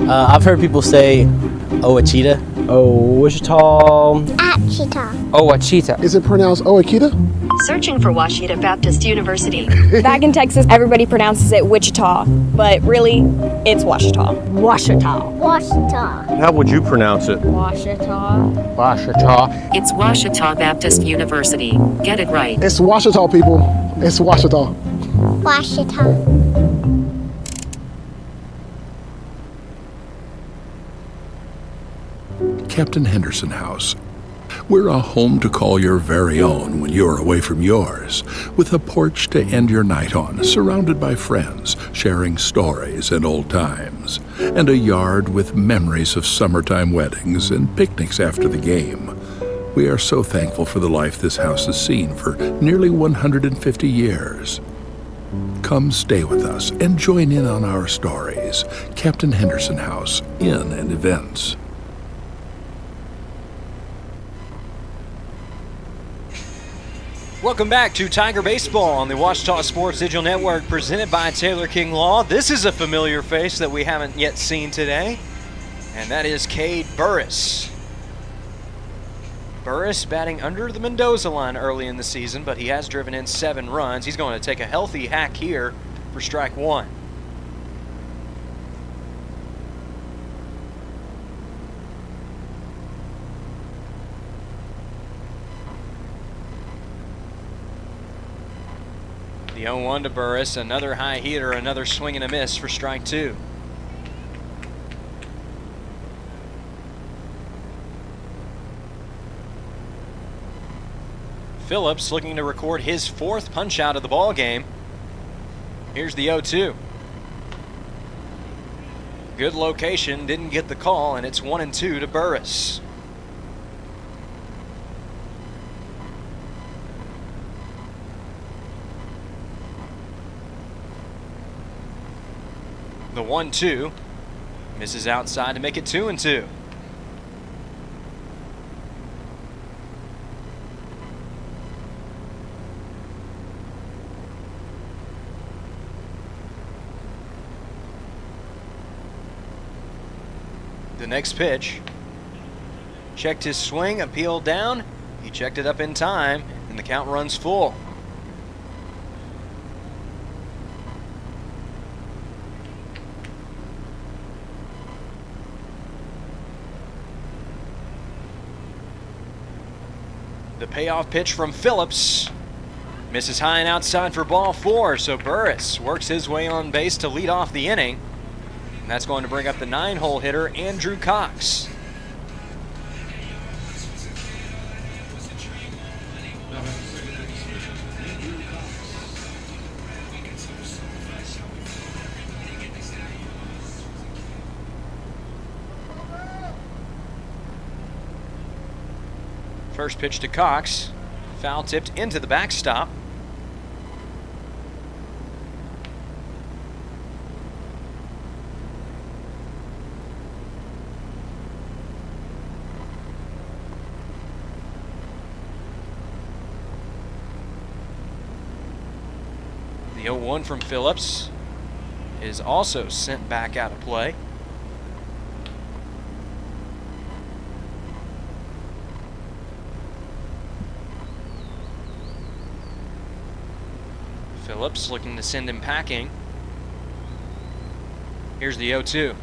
I've heard people say, Ouachita. Ouachita. Ouachita. Ouachita. Is it pronounced Ouachita? Searching for Ouachita Baptist University. Back in Texas, everybody pronounces it Wichita, but really, it's Ouachita. Ouachita. Ouachita. How would you pronounce it? Ouachita. Ouachita. It's Ouachita Baptist University. Get it right. It's Ouachita, people. It's Ouachita. Ouachita. Captain Henderson House. We're a home to call your very own when you're away from yours, with a porch to end your night on, surrounded by friends, sharing stories and old times, and a yard with memories of summertime weddings and picnics after the game. We are so thankful for the life this house has seen for nearly 150 years. Come stay with us and join in on our stories. Captain Henderson House, Inn and Events. Welcome back to Tiger Baseball on the Ouachita Sports Digital Network, presented by Taylor King Law. This is a familiar face that we haven't yet seen today, and that is Cade Burris. Burris batting under the Mendoza line early in the season, but he has driven in 7 runs. He's going to take a healthy hack here for strike 1. The 0-1 to Burris, another high heater, another swing and a miss for strike 2. Phillips looking to record his 4th punch out of the ball game. Here's the 0-2. Good location, didn't get the call, and it's 1-2 to Burris. The 1-2 misses outside to make it 2-2. The next pitch, checked his swing, appealed down. He checked it up in time, and the count runs full. The payoff pitch from Phillips misses high and outside for ball 4, so Burris works his way on base to lead off the inning. And that's going to bring up the 9-hole hitter, Andrew Cox. First pitch to Cox, foul tipped into the backstop. The 0-1 from Phillips is also sent back out of play. Phillips looking to send him packing. Here's the 0-2.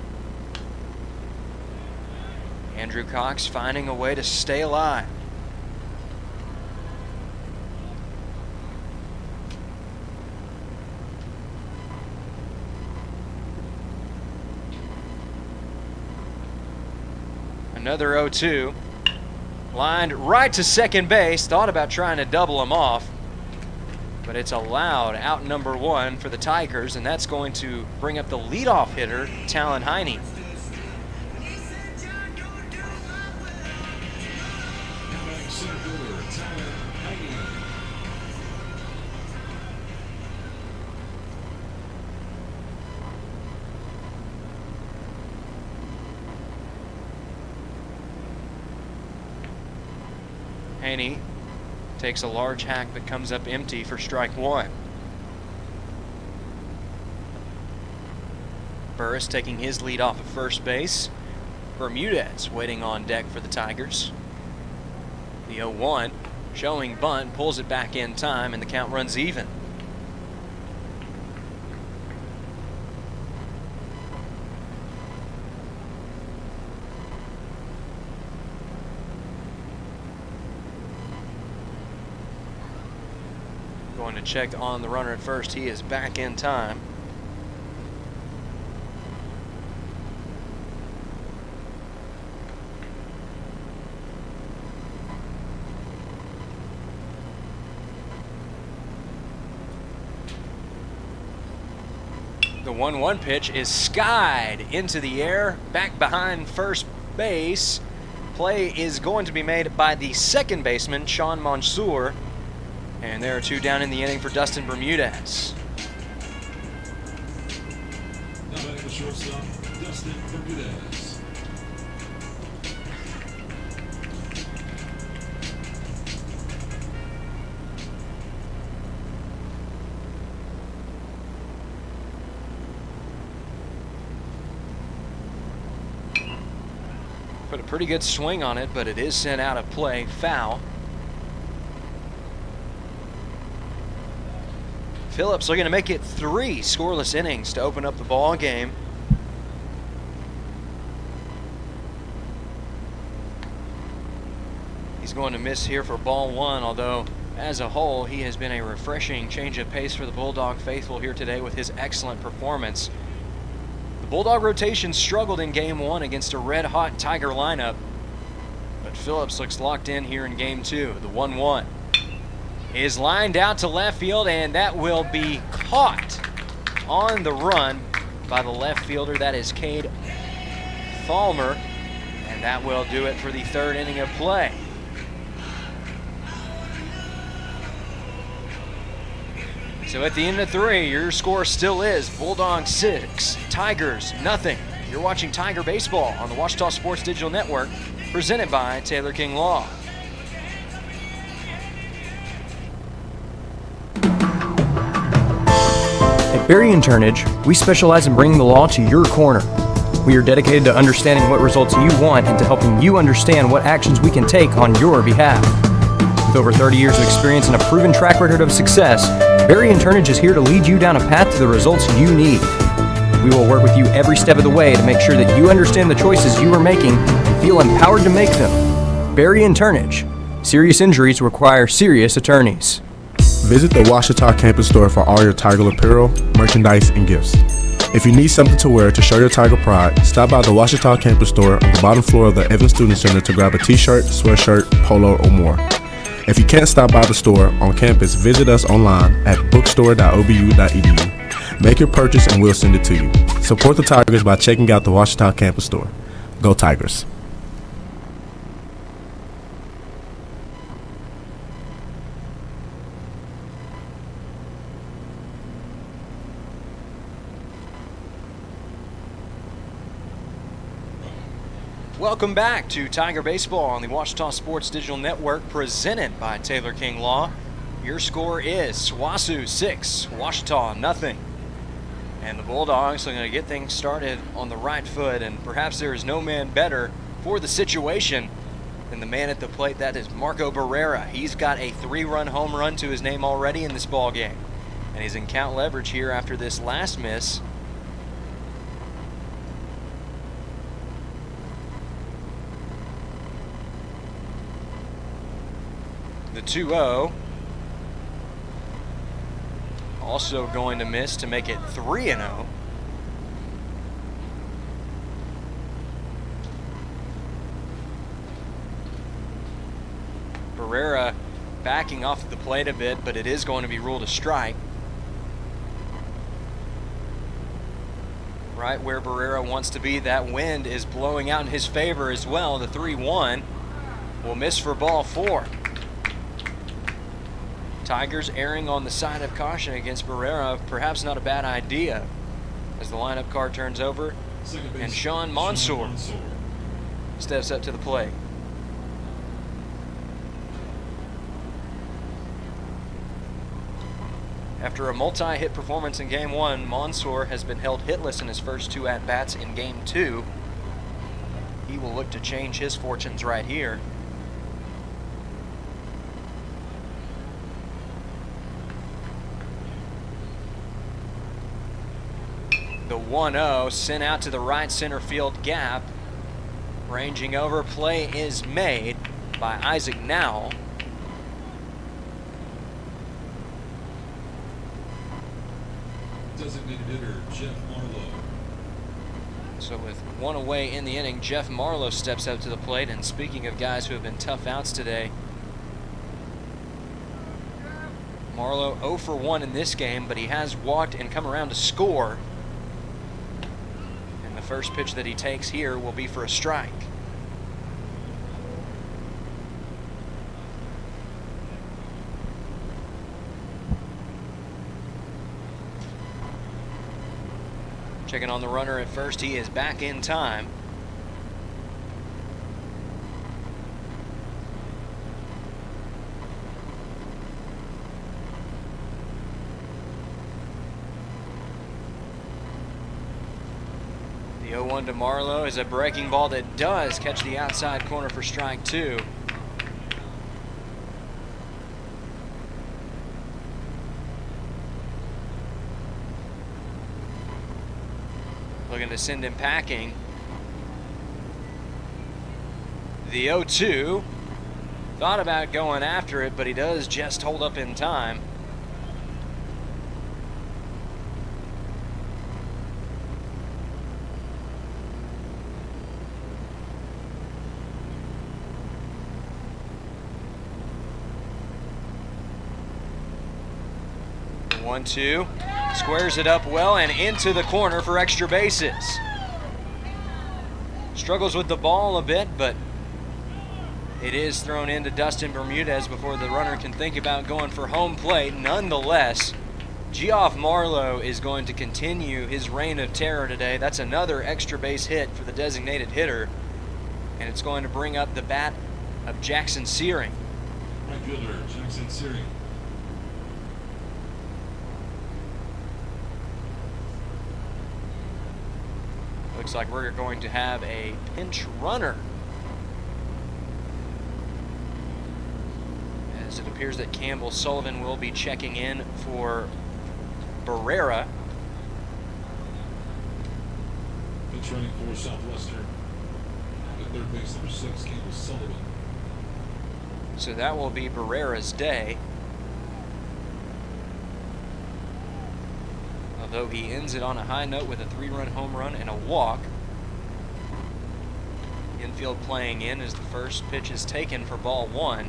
Andrew Cox finding a way to stay alive. Another 0-2. Lined right to second base. Thought about trying to double him off, but it's allowed out number 1 for the Tigers, and that's going to bring up the leadoff hitter, Talon Heine. Heine takes a large hack that comes up empty for strike 1. Burris taking his lead off of first base. Bermudez waiting on deck for the Tigers. The 0-1 showing bunt, pulls it back in time, and the count runs even. Going to check on the runner at first. He is back in time. The 1-1 pitch is skied into the air, back behind first base. Play is going to be made by the second baseman, Sean Mansour. And there are 2 down in the inning for Dustin Bermudez. Now batting the shortstop, Dustin Bermudez. Put a pretty good swing on it, but it is sent out of play, foul. Phillips looking to make it 3 scoreless innings to open up the ball game. He's going to miss here for ball 1, although as a whole he has been a refreshing change of pace for the Bulldog faithful here today with his excellent performance. The Bulldog rotation struggled in game 1 against a red-hot Tiger lineup, but Phillips looks locked in here in game 2. The 1-1 is lined out to left field, and that will be caught on the run by the left fielder. That is Cade Falmer, and that will do it for the third inning of play. So at the end of 3, your score still is Bulldogs 6, Tigers nothing. You're watching Tiger Baseball on the Ouachita Sports Digital Network, presented by Taylor King Law. At Berry & Turnage, we specialize in bringing the law to your corner. We are dedicated to understanding what results you want and to helping you understand what actions we can take on your behalf. With over 30 years of experience and a proven track record of success, Berry & Turnage is here to lead you down a path to the results you need. We will work with you every step of the way to make sure that you understand the choices you are making and feel empowered to make them. Berry & Turnage. Serious injuries require serious attorneys. Visit the Ouachita campus store for all your Tiger apparel, merchandise, and gifts. If you need something to wear to show your Tiger pride, stop by the Ouachita campus store on the bottom floor of the Evans Student Center to grab a t-shirt, sweatshirt, polo, or more. If you can't stop by the store on campus, visit us online at bookstore.obu.edu. Make your purchase and we'll send it to you. Support the Tigers by checking out the Ouachita campus store. Go Tigers. Welcome back to Tiger Baseball on the Ouachita Sports Digital Network, presented by Taylor King Law. Your score is SWOSU 6, Ouachita nothing. And the Bulldogs are going to get things started on the right foot, and perhaps there is no man better for the situation than the man at the plate. That is Marco Barrera. He's got a 3-run home run to his name already in this ball game, and he's in count leverage here after this last miss. The 2-0 also going to miss to make it 3-0. Barrera backing off the plate a bit, but it is going to be ruled a strike. Right where Barrera wants to be. That wind is blowing out in his favor as well. The 3-1 will miss for ball 4. Tigers erring on the side of caution against Barrera, perhaps not a bad idea, as the lineup card turns over and Sean Mansour steps up to the plate. After a multi-hit performance in Game 1, Mansour has been held hitless in his first 2 at-bats in Game 2. He will look to change his fortunes right here. The 1-0 sent out to the right center field gap. Ranging over, play is made by Isaac Nowell. Designated hitter Jeff Marlowe. So with 1 away in the inning, Jeff Marlowe steps up to the plate. And speaking of guys who have been tough outs today, Marlowe 0 for 1 in this game, but he has walked and come around to score. And the first pitch that he takes here will be for a strike. Checking on the runner at first, he is back in time. The 0-1 to Marlowe is a breaking ball that does catch the outside corner for strike 2. Looking to send him packing. The 0-2. Thought about going after it, but he does just hold up in time. The 1-2. Squares it up well and into the corner for extra bases. Struggles with the ball a bit, but it is thrown into Dustin Bermudez before the runner can think about going for home plate. Nonetheless, Geoff Marlowe is going to continue his reign of terror today. That's another extra base hit for the designated hitter, and it's going to bring up the bat of Jackson Searing. Right fielder, Jackson Searing. Looks like we're going to have a pinch runner, as it appears that Campbell Sullivan will be checking in for Barrera. Pinch running for Southwestern. At third base, number 6, Campbell Sullivan. So that will be Barrera's day. Although he ends it on a high note with a 3-run home run and a walk. Infield playing in as the first pitch is taken for ball 1.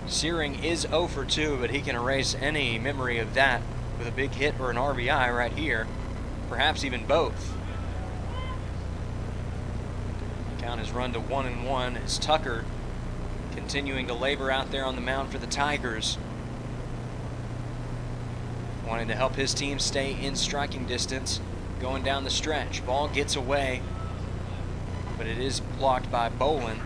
Searing is 0 for 2, but he can erase any memory of that with a big hit or an RBI right here. Perhaps even both. Count has run to 1-1 as Tucker continuing to labor out there on the mound for the Tigers. Wanting to help his team stay in striking distance going down the stretch. Ball gets away, but it is blocked by Bolin.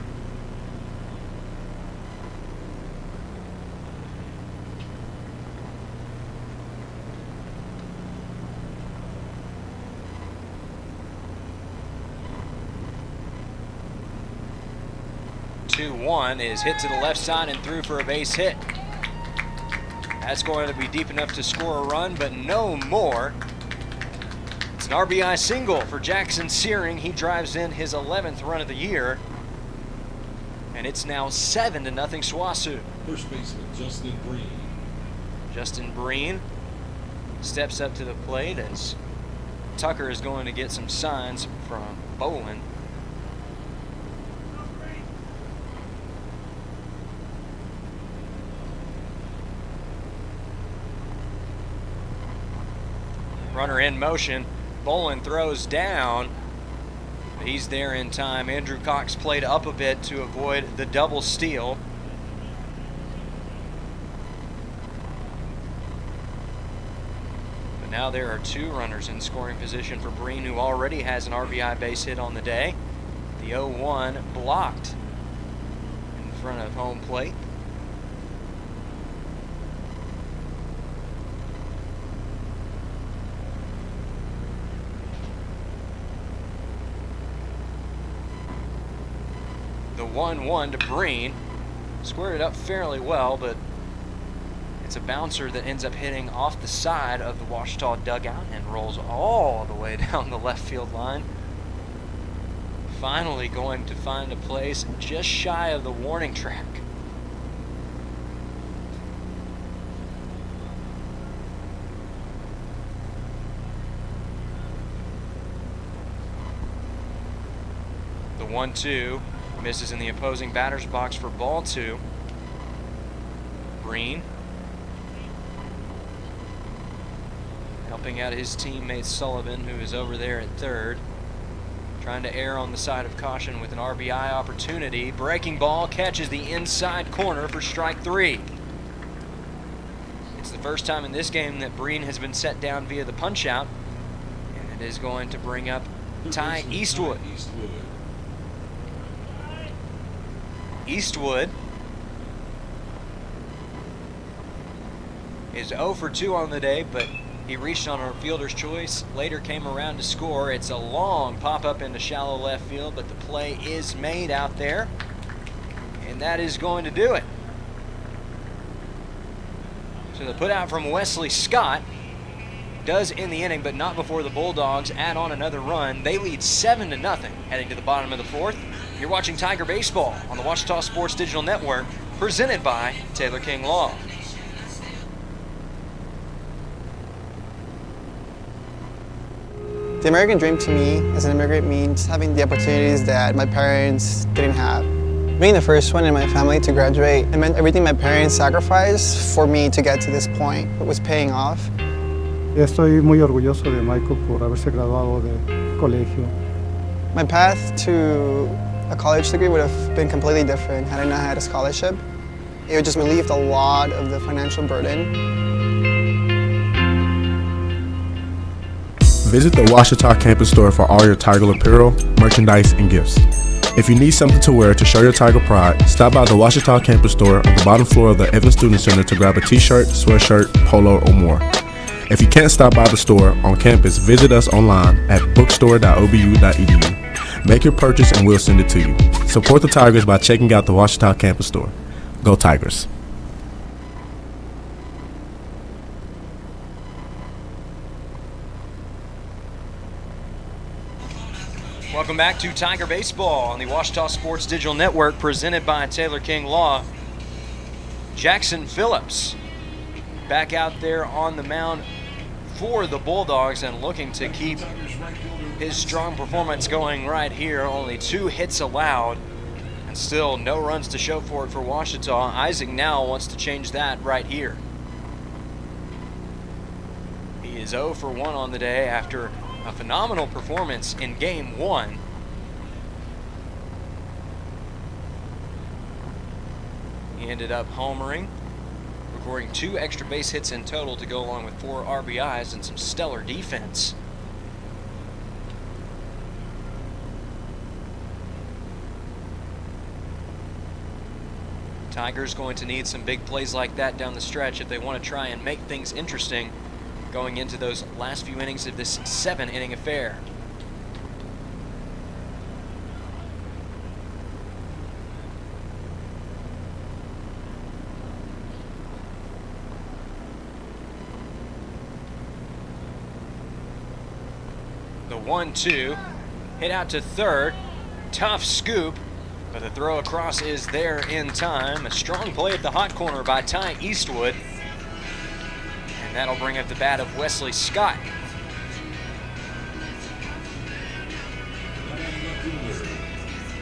One is hit to the left side and through for a base hit. That's going to be deep enough to score a run, but no more. It's an RBI single for Jackson Searing. He drives in his 11th run of the year, and it's now 7-0 SWOSU. First baseman Justin Breen. Justin Breen steps up to the plate as Tucker is going to get some signs from Bolin. Runner in motion. Bolin throws down. He's there in time. Andrew Cox played up a bit to avoid the double steal. But now there are 2 runners in scoring position for Breen, who already has an RBI base hit on the day. The 0-1 blocked in front of home plate. The 1-1 to Breen. Squared it up fairly well, but it's a bouncer that ends up hitting off the side of the Ouachita dugout and rolls all the way down the left field line. Finally going to find a place just shy of the warning track. The 1-2. Misses in the opposing batter's box for ball 2. Breen helping out his teammate Sullivan, who is over there at third. Trying to err on the side of caution with an RBI opportunity. Breaking ball catches the inside corner for strike 3. It's the first time in this game that Breen has been set down via the punch-out, and it is going to bring up Ty Eastwood. Eastwood is 0 for 2 on the day, but he reached on a fielder's choice, later came around to score. It's a long pop-up into shallow left field, but the play is made out there, and that is going to do it. So the put-out from Wesley Scott does end the inning, but not before the Bulldogs add on another run. They lead 7-0 heading to the bottom of the 4th. You're watching Tiger Baseball on the Ouachita Sports Digital Network, presented by Taylor King Law. The American dream to me as an immigrant means having the opportunities that my parents didn't have. Being the first one in my family to graduate, it meant everything my parents sacrificed for me to get to this point. It was paying off. Estoy muy orgulloso de Michael por haberse graduado de colegio. My path to a college degree would have been completely different had I not had a scholarship. It would just relieved a lot of the financial burden. Visit the Ouachita campus store for all your Tiger apparel, merchandise, and gifts. If you need something to wear to show your Tiger pride, stop by the Ouachita campus store on the bottom floor of the Evans Student Center to grab a t-shirt, sweatshirt, polo, or more. If you can't stop by the store on campus, visit us online at bookstore.obu.edu. Make your purchase and we'll send it to you. Support the Tigers by checking out the Ouachita campus store. Go Tigers! Welcome back to Tiger Baseball on the Ouachita Sports Digital Network, presented by Taylor King Law. Jackson Phillips back out there on the mound for the Bulldogs and looking to keep his strong performance going right here. Only 2 hits allowed and still no runs to show for it for Ouachita. Isaac now wants to change that right here. He is 0 for 1 on the day after a phenomenal performance in Game 1. He ended up homering, recording 2 extra base hits in total to go along with 4 RBIs and some stellar defense. Tigers going to need some big plays like that down the stretch if they want to try and make things interesting going into those last few innings of this 7-inning affair. The 1-2, hit out to third, tough scoop, but the throw across is there in time. A strong play at the hot corner by Ty Eastwood. And that'll bring up the bat of Wesley Scott.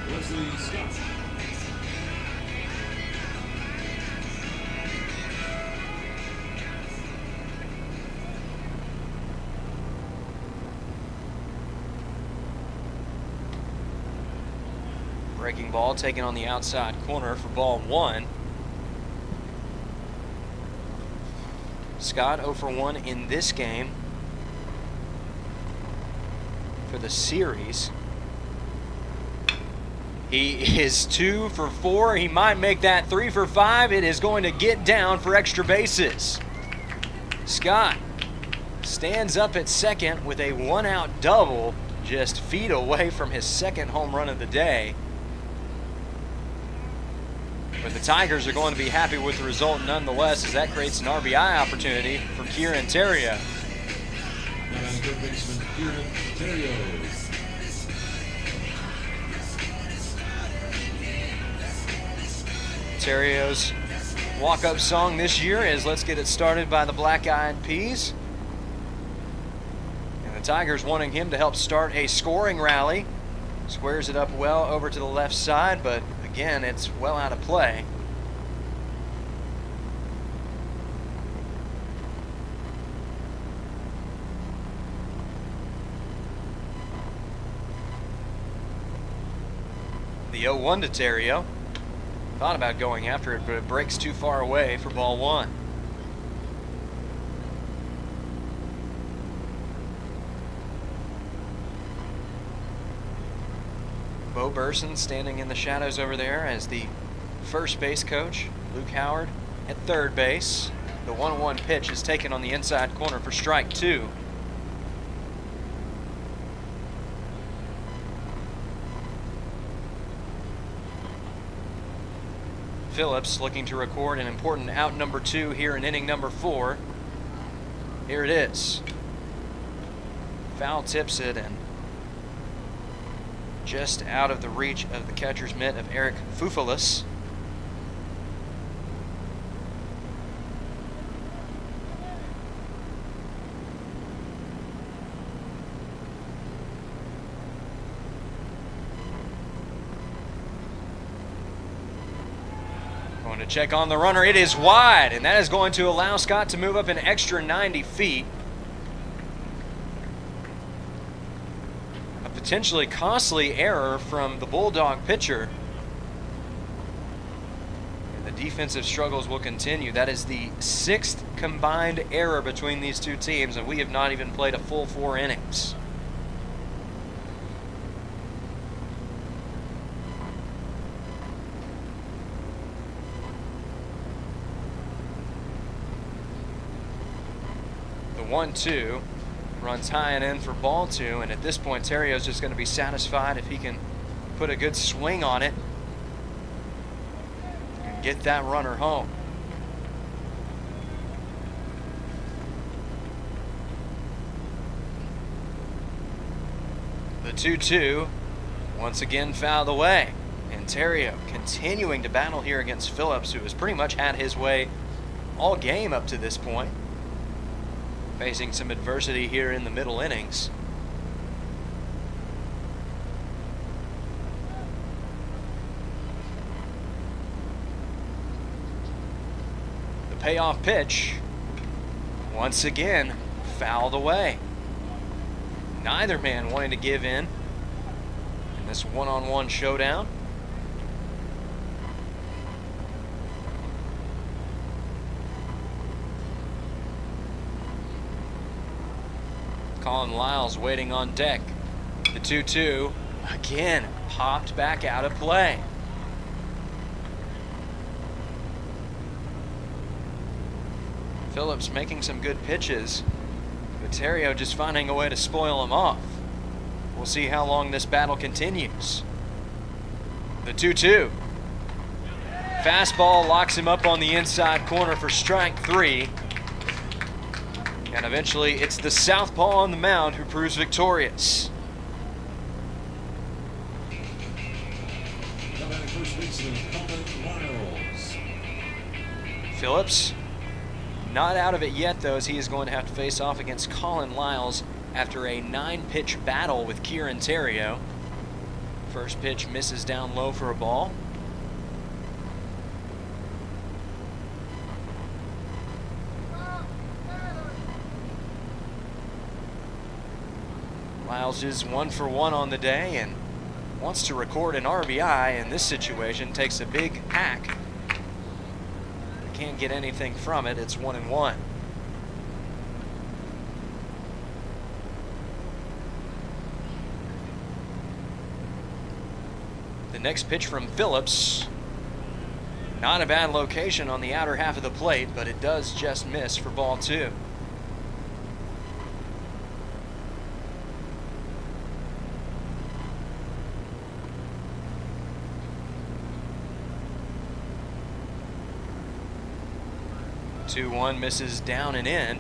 Wesley Scott. Breaking ball taken on the outside corner for ball 1. Scott 0 for 1 in this game for the series. He is 2 for 4. He might make that 3 for 5. It is going to get down for extra bases. Scott stands up at second with a 1-out double, just feet away from his second home run of the day. But the Tigers are going to be happy with the result nonetheless, as that creates an RBI opportunity for Kieran Terrio. Third baseman Kieran Terrio. Terrio's walk-up song this year is "Let's Get It Started" by the Black Eyed Peas. And the Tigers wanting him to help start a scoring rally. Squares it up well over to the left side, but again, it's well out of play. The 0-1 to Terrio. Thought about going after it, but it breaks too far away for ball 1. Bo Burson standing in the shadows over there as the first base coach. Luke Howard at third base. The 1-1 pitch is taken on the inside corner for strike 2. Phillips looking to record an important out number 2 here in inning number 4. Here it is. Foul tips it and just out of the reach of the catcher's mitt of Eric Fufalis. Going to check on the runner. It is wide, and that is going to allow Scott to move up an extra 90 feet. A potentially costly error from the Bulldog pitcher. And the defensive struggles will continue. That is the 6th combined error between these two teams, and we have not even played a full 4 innings. The 1-2 runs high and in for ball 2, and at this point Terrio's just going to be satisfied if he can put a good swing on it and get that runner home. The 2-2 once again fouled away, and Terrio continuing to battle here against Phillips, who has pretty much had his way all game up to this point. Facing some adversity here in the middle innings. The payoff pitch, once again, fouled away. Neither man wanting to give in this one-on-one showdown. Colin Lyles waiting on deck. The 2-2 again popped back out of play. Phillips making some good pitches, but Terrio just finding a way to spoil him off. We'll see how long this battle continues. The 2-2. Fastball locks him up on the inside corner for strike 3. And eventually, it's the southpaw on the mound who proves victorious. Phillips, not out of it yet, though, as he is going to have to face off against Colin Lyles after a 9-pitch battle with Kieran Terrio. First pitch misses down low for a ball. Lyles is 1 for 1 on the day and wants to record an RBI in this situation. Takes a big hack. Can't get anything from it. It's 1-1. The next pitch from Phillips. Not a bad location on the outer half of the plate, but it does just miss for ball 2. The 2-1 misses down and in.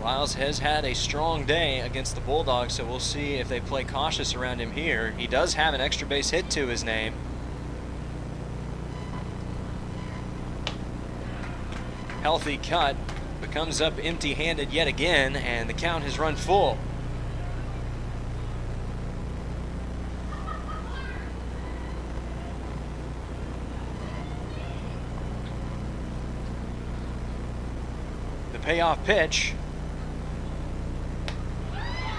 Lyles has had a strong day against the Bulldogs, so we'll see if they play cautious around him here. He does have an extra base hit to his name. Healthy cut, but comes up empty-handed yet again, and the count has run full. The payoff pitch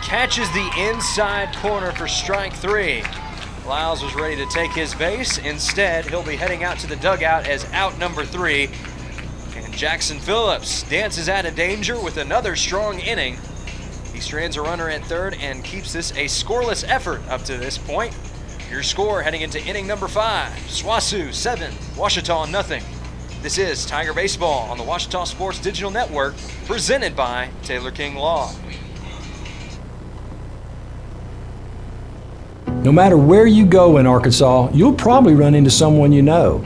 catches the inside corner for strike 3. Lyles was ready to take his base. Instead, he'll be heading out to the dugout as out number 3. And Jackson Phillips dances out of danger with another strong inning. He strands a runner at third and keeps this a scoreless effort up to this point. Your score heading into inning number 5. SWOSU 7, Ouachita 0. This is Tiger Baseball on the Ouachita Sports Digital Network, presented by Taylor King Law. No matter where you go in Arkansas, you'll probably run into someone you know.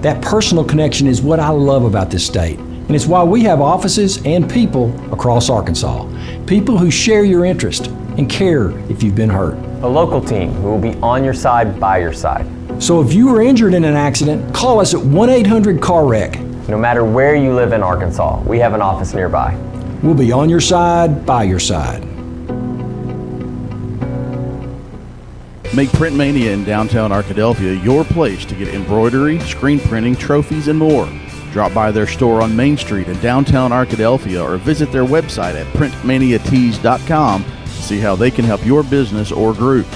That personal connection is what I love about this state, and it's why we have offices and people across Arkansas. People who share your interest and care if you've been hurt. A local team who will be on your side, by your side. So if you were injured in an accident, call us at 1-800-CAR-WRECK. No matter where you live in Arkansas, we have an office nearby. We'll be on your side, by your side. Make Print Mania in downtown Arkadelphia your place to get embroidery, screen printing, trophies, and more. Drop by their store on Main Street in downtown Arkadelphia or visit their website at printmaniatees.com to see how they can help your business or group.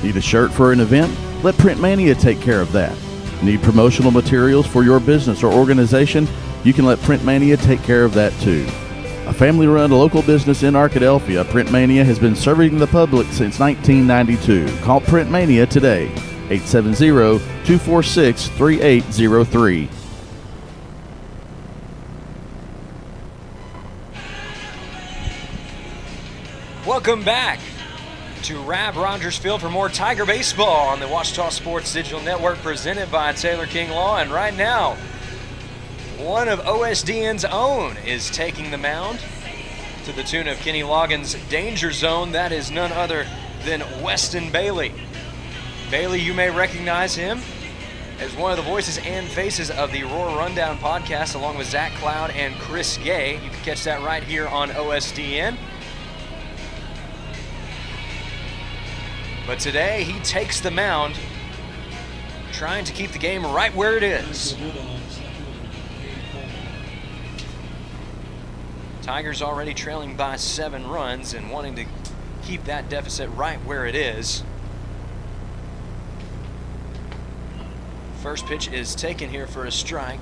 Need a shirt for an event? Let Print Mania take care of that. Need promotional materials for your business or organization? You can let Print Mania take care of that too. A family-run local business in Arkadelphia, Print Mania has been serving the public since 1992. Call Print Mania today, 870-246-3803. Welcome back to Rab Rogers Field for more Tiger Baseball on the Ouachita Sports Digital Network presented by Taylor King Law. And right now, one of OSDN's own is taking the mound to the tune of Kenny Loggins' danger zone. That is none other than Weston Bailey. Bailey, you may recognize him as one of the voices and faces of the Roar Rundown podcast along with Zach Cloud and Chris Gay. You can catch that right here on OSDN. But today he takes the mound, trying to keep the game right where it is. Tigers already trailing by 7 runs and wanting to keep that deficit right where it is. First pitch is taken here for a strike.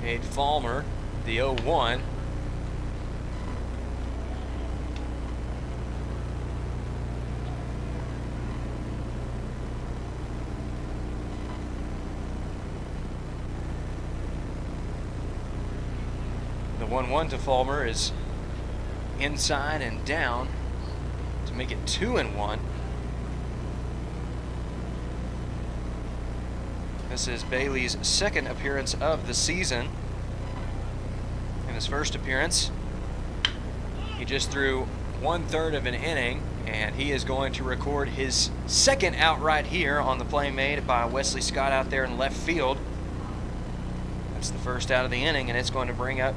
Cade Falmer, the 0-1. The 1-1 to Falmer is inside and down to make it 2-1. This is Bailey's second appearance of the season. In his first appearance, he just threw 1/3 of an inning, and he is going to record his second out right here on the play made by Wesley Scott out there in left field. That's the first out of the inning, and it's going to bring up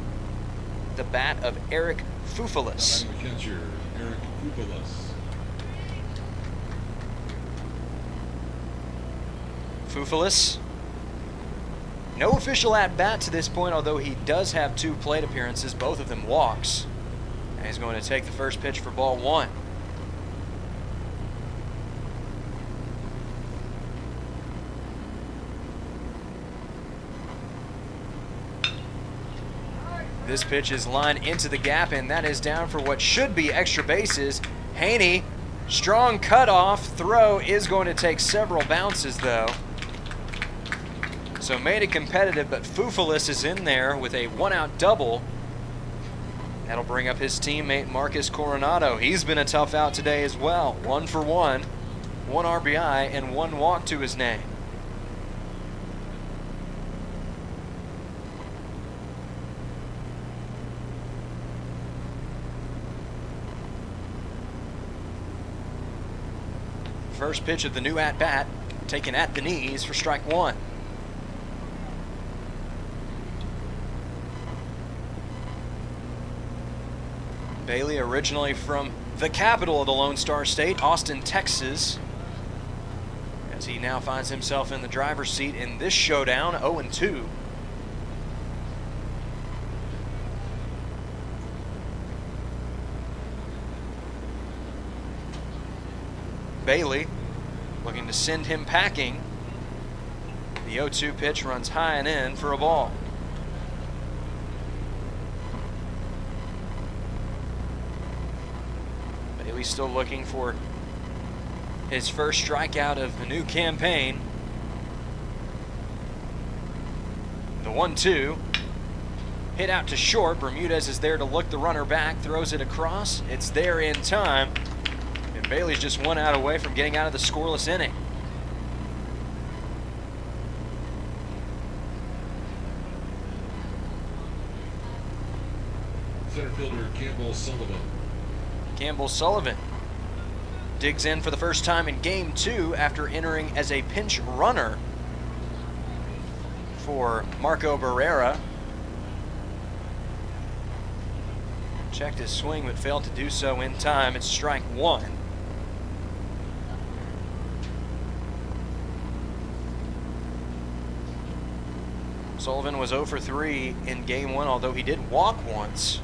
the bat of Eric Fufalis. Catcher, Eric Fufalis. Fufalis, no official at-bat to this point, although he does have 2 plate appearances, both of them walks. And he's going to take the first pitch for ball 1. This pitch is lined into the gap, and that is down for what should be extra bases. Haney, strong cutoff throw, is going to take several bounces though. So made it competitive, but Fufalis is in there with a 1-out double. That'll bring up his teammate Marcus Coronado. He's been a tough out today as well. 1 for 1, 1 RBI, and 1 walk to his name. First pitch of the new at-bat, taken at the knees for strike 1. Bailey, originally from the capital of the Lone Star State, Austin, Texas, as he now finds himself in the driver's seat in this showdown, 0-2. Bailey looking to send him packing. The 0-2 pitch runs high and in for a ball. Bailey still looking for his first strikeout of the new campaign. The 1-2 hit out to short. Bermudez is there to look the runner back, throws it across. It's there in time. And Bailey's just 1 out away from getting out of the scoreless inning. Center fielder Campbell Sullivan. Campbell Sullivan digs in for the first time in Game 2 after entering as a pinch runner for Marco Barrera. Checked his swing but failed to do so in time. It's strike one. Sullivan was 0 for 3 in game one, although he did walk once.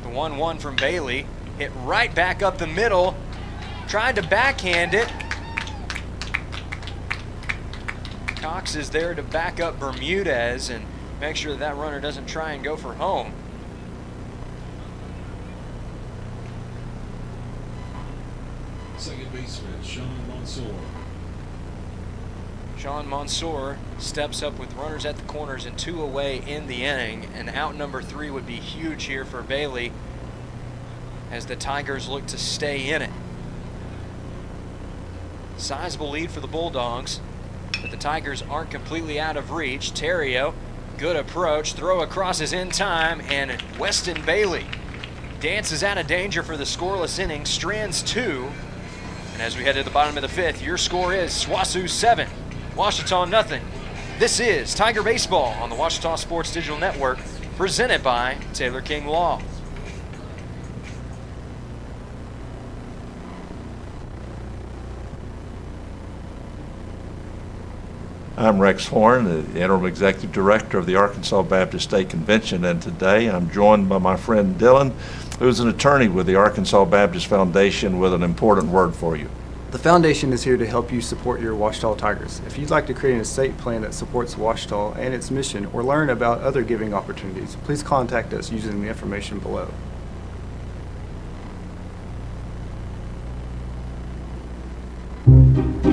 The 1-1 from Bailey, hit right back up the middle, tried to backhand it. Cox is there to back up Bermudez and make sure that runner doesn't try and go for home. Second baseman, Sean Mansour. Sean Mansour steps up with runners at the corners and 2 away in the inning, and out number 3 would be huge here for Bailey as the Tigers look to stay in it. Sizable lead for the Bulldogs, but the Tigers aren't completely out of reach. Terrio, good approach, throw across is in time, and Weston Bailey dances out of danger for the scoreless inning, strands 2. And as we head to the bottom of the 5th, your score is SWOSU 7, Ouachita nothing. This is Tiger Baseball on the Ouachita Sports Digital Network, presented by Taylor King Law. I'm Rex Horn, the Interim Executive Director of the Arkansas Baptist State Convention, and today I'm joined by my friend Dylan, who's an attorney with the Arkansas Baptist Foundation with an important word for you. The foundation is here to help you support your Ouachita Tigers. If you'd like to create an estate plan that supports Ouachita and its mission, or learn about other giving opportunities, please contact us using the information below.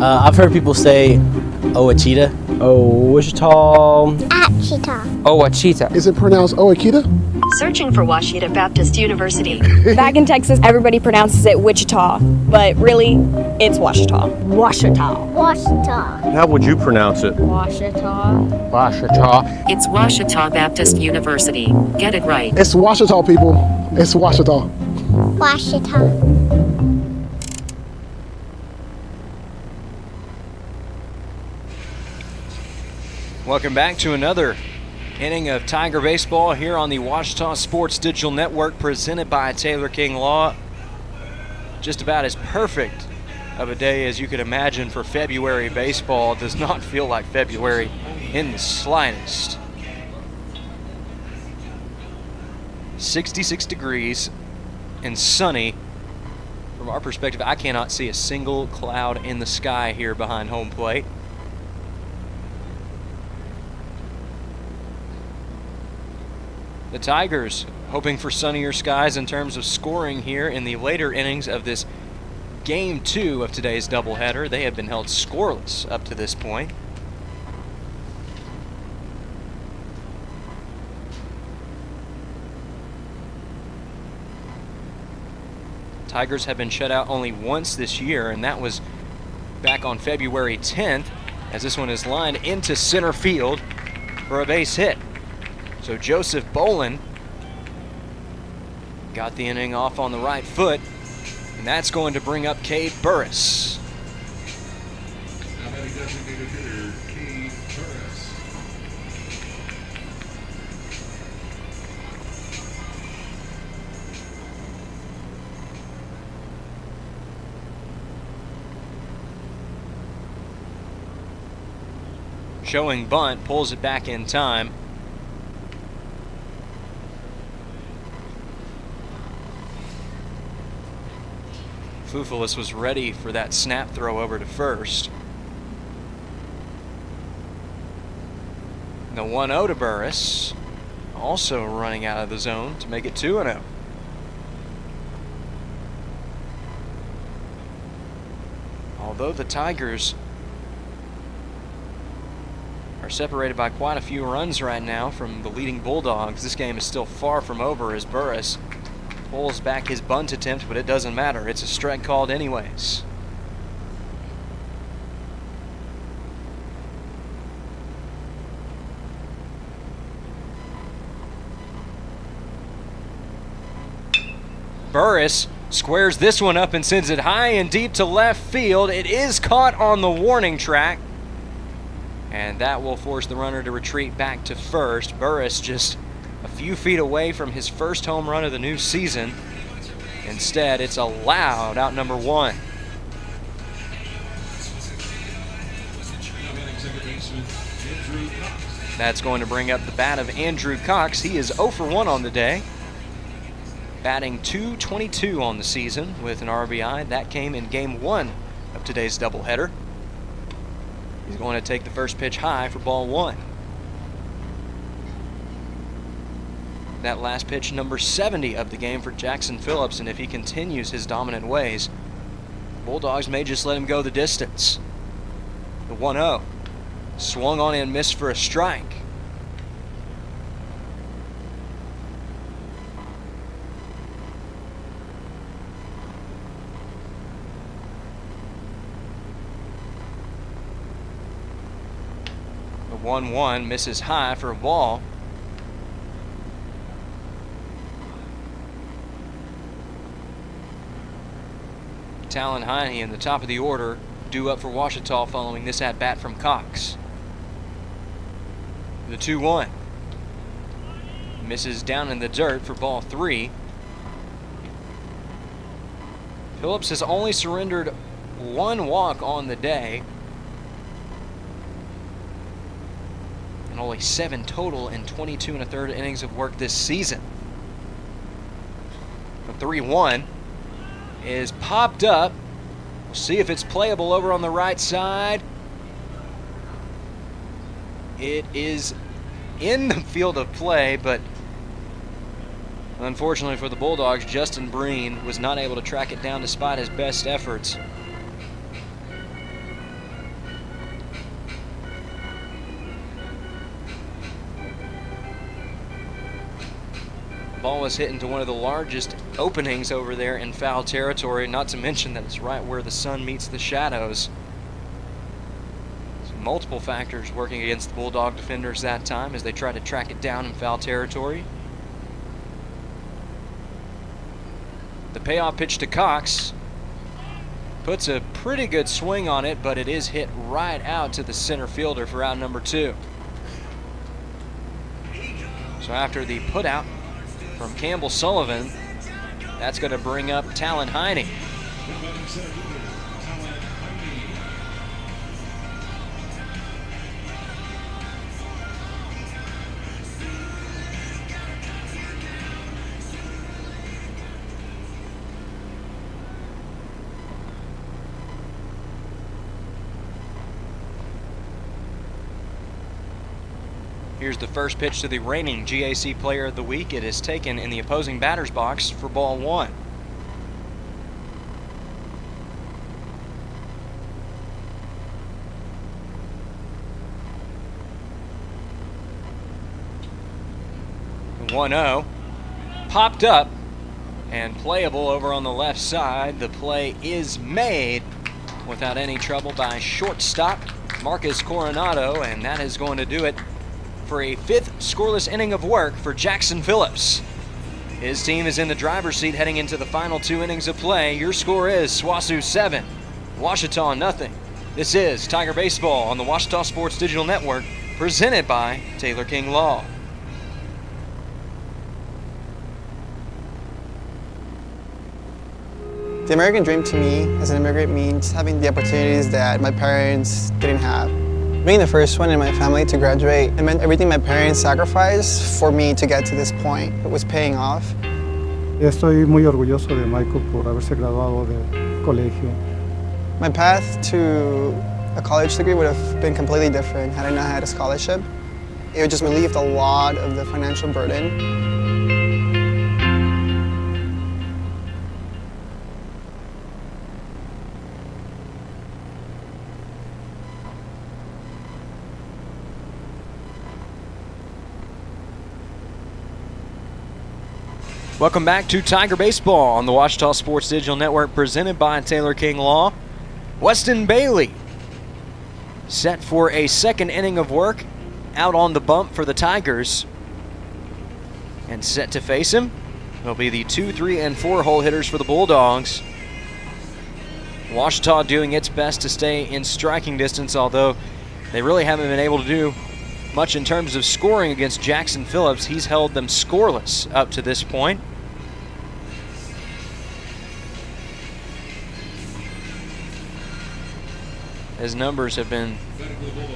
I've heard people say Ouachita. Ouachita. Ouachita. Ouachita. Is it pronounced Ouachita? Searching for Ouachita Baptist University. Back in Texas, everybody pronounces it Wichita, but really, it's Ouachita. Ouachita. Ouachita. How would you pronounce it? Ouachita. Ouachita. It's Ouachita Baptist University. Get it right. It's Ouachita, people. It's Ouachita. Ouachita. Welcome back to another inning of Tiger Baseball here on the Ouachita Sports Digital Network, presented by Taylor King Law. Just about as perfect of a day as you could imagine for February baseball. Does not feel like February in the slightest. 66 degrees and sunny. From our perspective, I cannot see a single cloud in the sky here behind home plate. The Tigers hoping for sunnier skies in terms of scoring here in the later innings of this Game 2 of today's doubleheader. They have been held scoreless up to this point. Tigers have been shut out only once this year, and that was back on February 10th, as this one is lined into center field for a base hit. So Joseph Bolin got the inning off on the right foot, and that's going to bring up Cade Burris. Now batting designated hitter, Cade Burris. Showing bunt, pulls it back in time. Fufulis was ready for that snap throw over to first. The 1-0 to Burris, also running out of the zone to make it 2-0. Although the Tigers are separated by quite a few runs right now from the leading Bulldogs, this game is still far from over as Burris pulls back his bunt attempt, but it doesn't matter. It's a strike called anyways. Burris squares this one up and sends it high and deep to left field. It is caught on the warning track, and that will force the runner to retreat back to first. Burris just a few feet away from his first home run of the new season. Instead, it's allowed out number one. That's going to bring up the bat of Andrew Cox. He is 0 for 1 on the day, batting .222 on the season with an RBI. That came in game 1 of today's doubleheader. He's going to take the first pitch high for ball 1. That last pitch, number 70 of the game for Jackson Phillips, and if he continues his dominant ways, Bulldogs may just let him go the distance. The 1-0. Swung on and missed for a strike. The 1-1 misses high for a ball. Talon Heine in the top of the order, due up for Ouachita following this at-bat from Cox. The 2-1. Misses down in the dirt for ball 3. Phillips has only surrendered 1 walk on the day, and only 7 total in 22 1/3 innings of work this season. The 3-1 is popped up. We'll see if it's playable over on the right side. It is in the field of play, but unfortunately for the Bulldogs, Justin Breen was not able to track it down despite his best efforts. Ball was hit into one of the largest openings over there in foul territory, not to mention that it's right where the sun meets the shadows. So multiple factors working against the Bulldog defenders that time as they try to track it down in foul territory. The payoff pitch to Cox puts a pretty good swing on it, but it is hit right out to the center fielder for out number 2. So after the putout from Campbell Sullivan, that's going to bring up Talon Heine. Here's the first pitch to the reigning GAC Player of the Week. It is taken in the opposing batter's box for ball 1. The 1-0 popped up and playable over on the left side. The play is made without any trouble by shortstop Marcus Coronado, and that is going to do it for a 5th scoreless inning of work for Jackson Phillips. His team is in the driver's seat heading into the final 2 innings of play. Your score is SWOSU 7, Ouachita nothing. This is Tiger Baseball on the Ouachita Sports Digital Network, presented by Taylor King Law. The American dream to me as an immigrant means having the opportunities that my parents didn't have. Being the first one in my family to graduate, it meant everything my parents sacrificed for me to get to this point. It was paying off. Estoy muy orgulloso de Michael por haberse graduado del colegio. My path to a college degree would have been completely different had I not had a scholarship. It would just relieve a lot of the financial burden. Welcome back to Tiger Baseball on the Ouachita Sports Digital Network, presented by Taylor King Law. Weston Bailey set for a 2nd inning of work out on the bump for the Tigers, and set to face him will be the 2, 3, and 4 hole hitters for the Bulldogs. Ouachita doing its best to stay in striking distance, although they really haven't been able to do much in terms of scoring against Jackson Phillips. He's held them scoreless up to this point. His numbers have been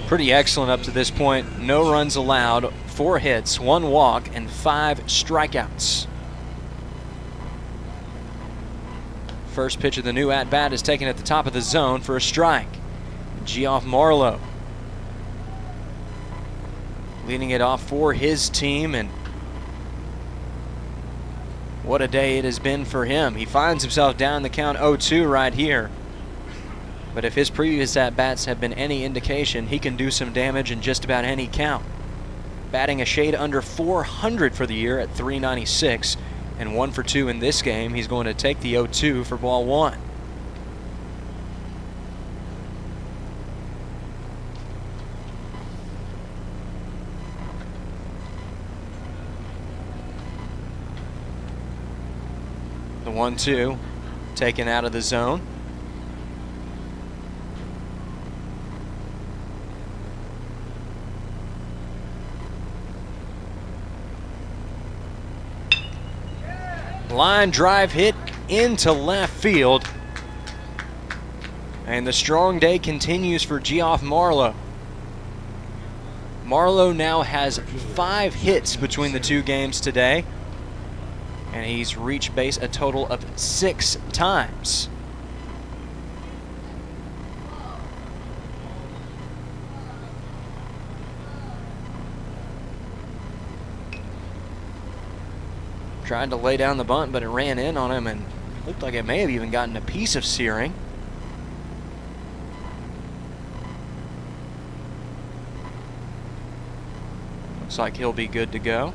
pretty excellent up to this point. No runs allowed, 4 hits, 1 walk, and 5 strikeouts. First pitch of the new at-bat is taken at the top of the zone for a strike. Geoff Marlowe leading it off for his team, and what a day it has been for him. He finds himself down the count 0-2 right here. But if his previous at-bats have been any indication, he can do some damage in just about any count. Batting a shade under 400 for the year at .396, and 1 for 2 in this game. He's going to take the 0-2 for ball 1. The 1-2 taken out of the zone. Line drive hit into left field. And the strong day continues for Geoff Marlowe. Marlowe now has 5 hits between the 2 games today, and he's reached base a total of 6 times. Tried to lay down the bunt, but it ran in on him and looked like it may have even gotten a piece of Searing. Looks like he'll be good to go.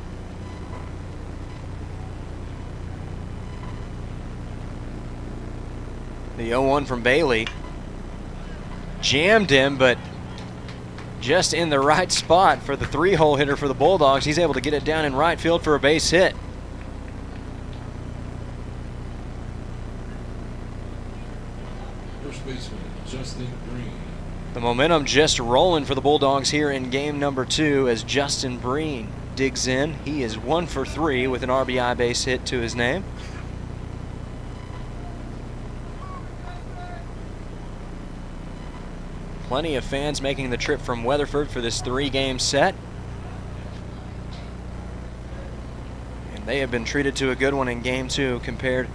The 0-1 from Bailey jammed him, but just in the right spot for the 3-hole hitter for the Bulldogs. He's able to get it down in right field for a base hit. First baseman, Justin Breen. The momentum just rolling for the Bulldogs here in game number 2 as Justin Breen digs in. He is 1 for 3 with an RBI base hit to his name. Plenty of fans making the trip from Weatherford for this 3-game set. And they have been treated to a good one in game 2 compared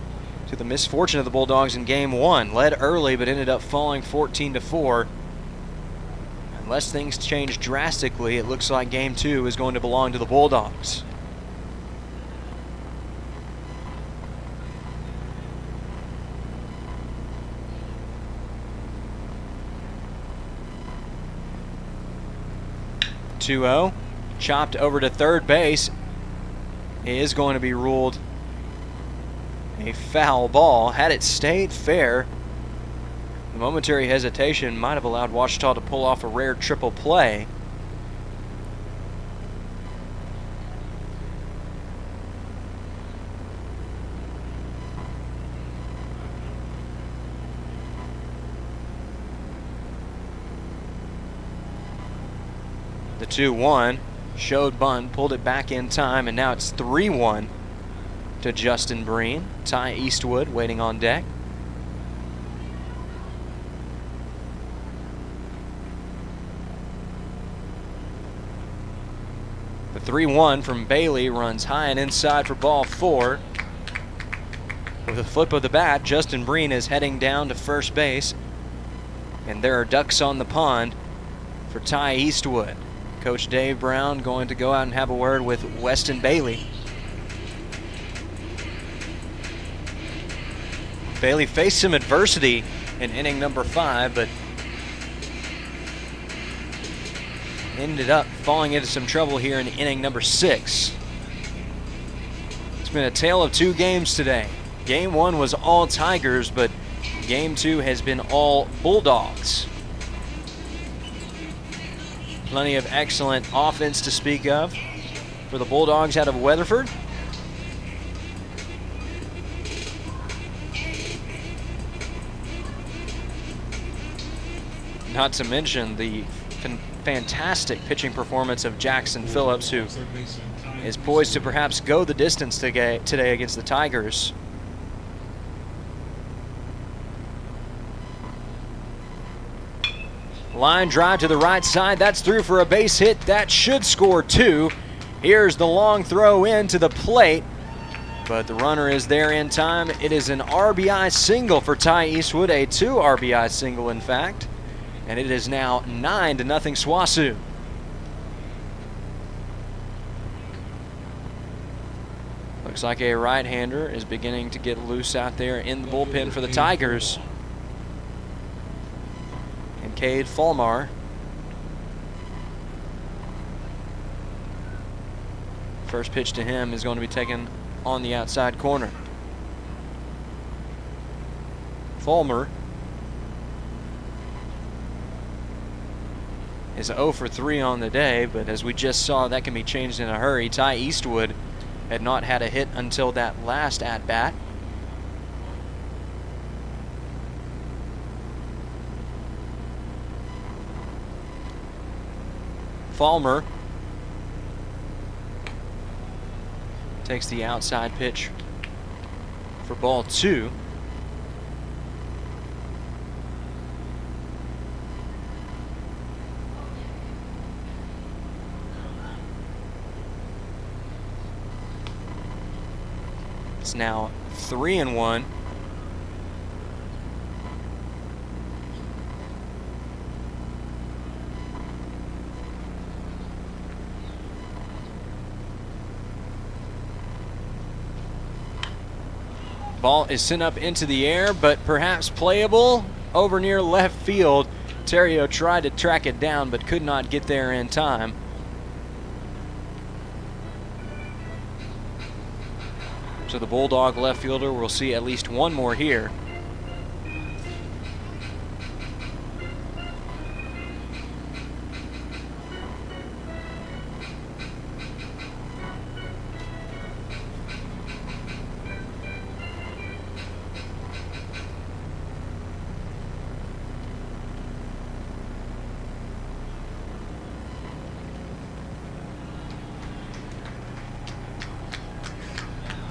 to the misfortune of the Bulldogs in game 1. Led early but ended up falling 14-4. Unless things change drastically, it looks like game 2 is going to belong to the Bulldogs. Chopped over to third base. It is going to be ruled a foul ball. Had it stayed fair, the momentary hesitation might have allowed Ouachita to pull off a rare triple play. The 2-1 showed bunt, pulled it back in time, and now it's 3-1 to Justin Breen. Ty Eastwood waiting on deck. The 3-1 from Bailey runs high and inside for ball 4. With a flip of the bat, Justin Breen is heading down to first base, and there are ducks on the pond for Ty Eastwood. Coach Dave Brown going to go out and have a word with Weston Bailey. Bailey faced some adversity in inning number 5, but ended up falling into some trouble here in inning number 6. It's been a tale of 2 games today. Game 1 was all Tigers, but game 2 has been all Bulldogs. Plenty of excellent offense to speak of for the Bulldogs out of Weatherford. not to mention the fantastic pitching performance of Jackson Phillips, who is poised to perhaps go the distance today against the Tigers. Line drive to the right side. That's through for a base hit. That should score 2. Here's the long throw in to the plate, but the runner is there in time. It is an RBI single for Ty Eastwood, a 2 RBI single, in fact. And it is now 9-0 SWOSU. Looks like a right-hander is beginning to get loose out there in the bullpen for the Tigers. And Cade Fulmar. First pitch to him is going to be taken on the outside corner. Fulmer is 0 for 3 on the day, but as we just saw, that can be changed in a hurry. Ty Eastwood had not had a hit until that last at-bat. Fulmer takes the outside pitch for ball 2. It's now 3-1. Ball is sent up into the air, but perhaps playable over near left field. Terrio tried to track it down, but could not get there in time. So the Bulldog left fielder will see at least one more here.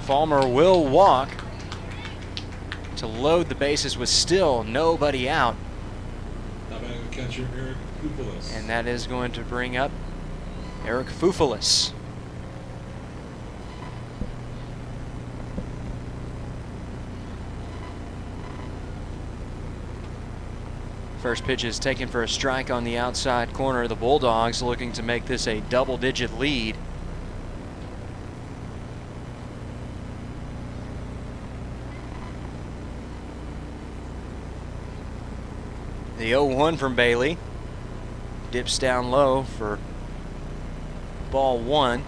Fulmer will walk to load the bases with still nobody out. Now batting the catcher, Eric Fufulis. And that is going to bring up Eric Fufulis. First pitch is taken for a strike on the outside corner. The Bulldogs looking to make this a double-digit lead. The 0-1 from Bailey dips down low for ball 1.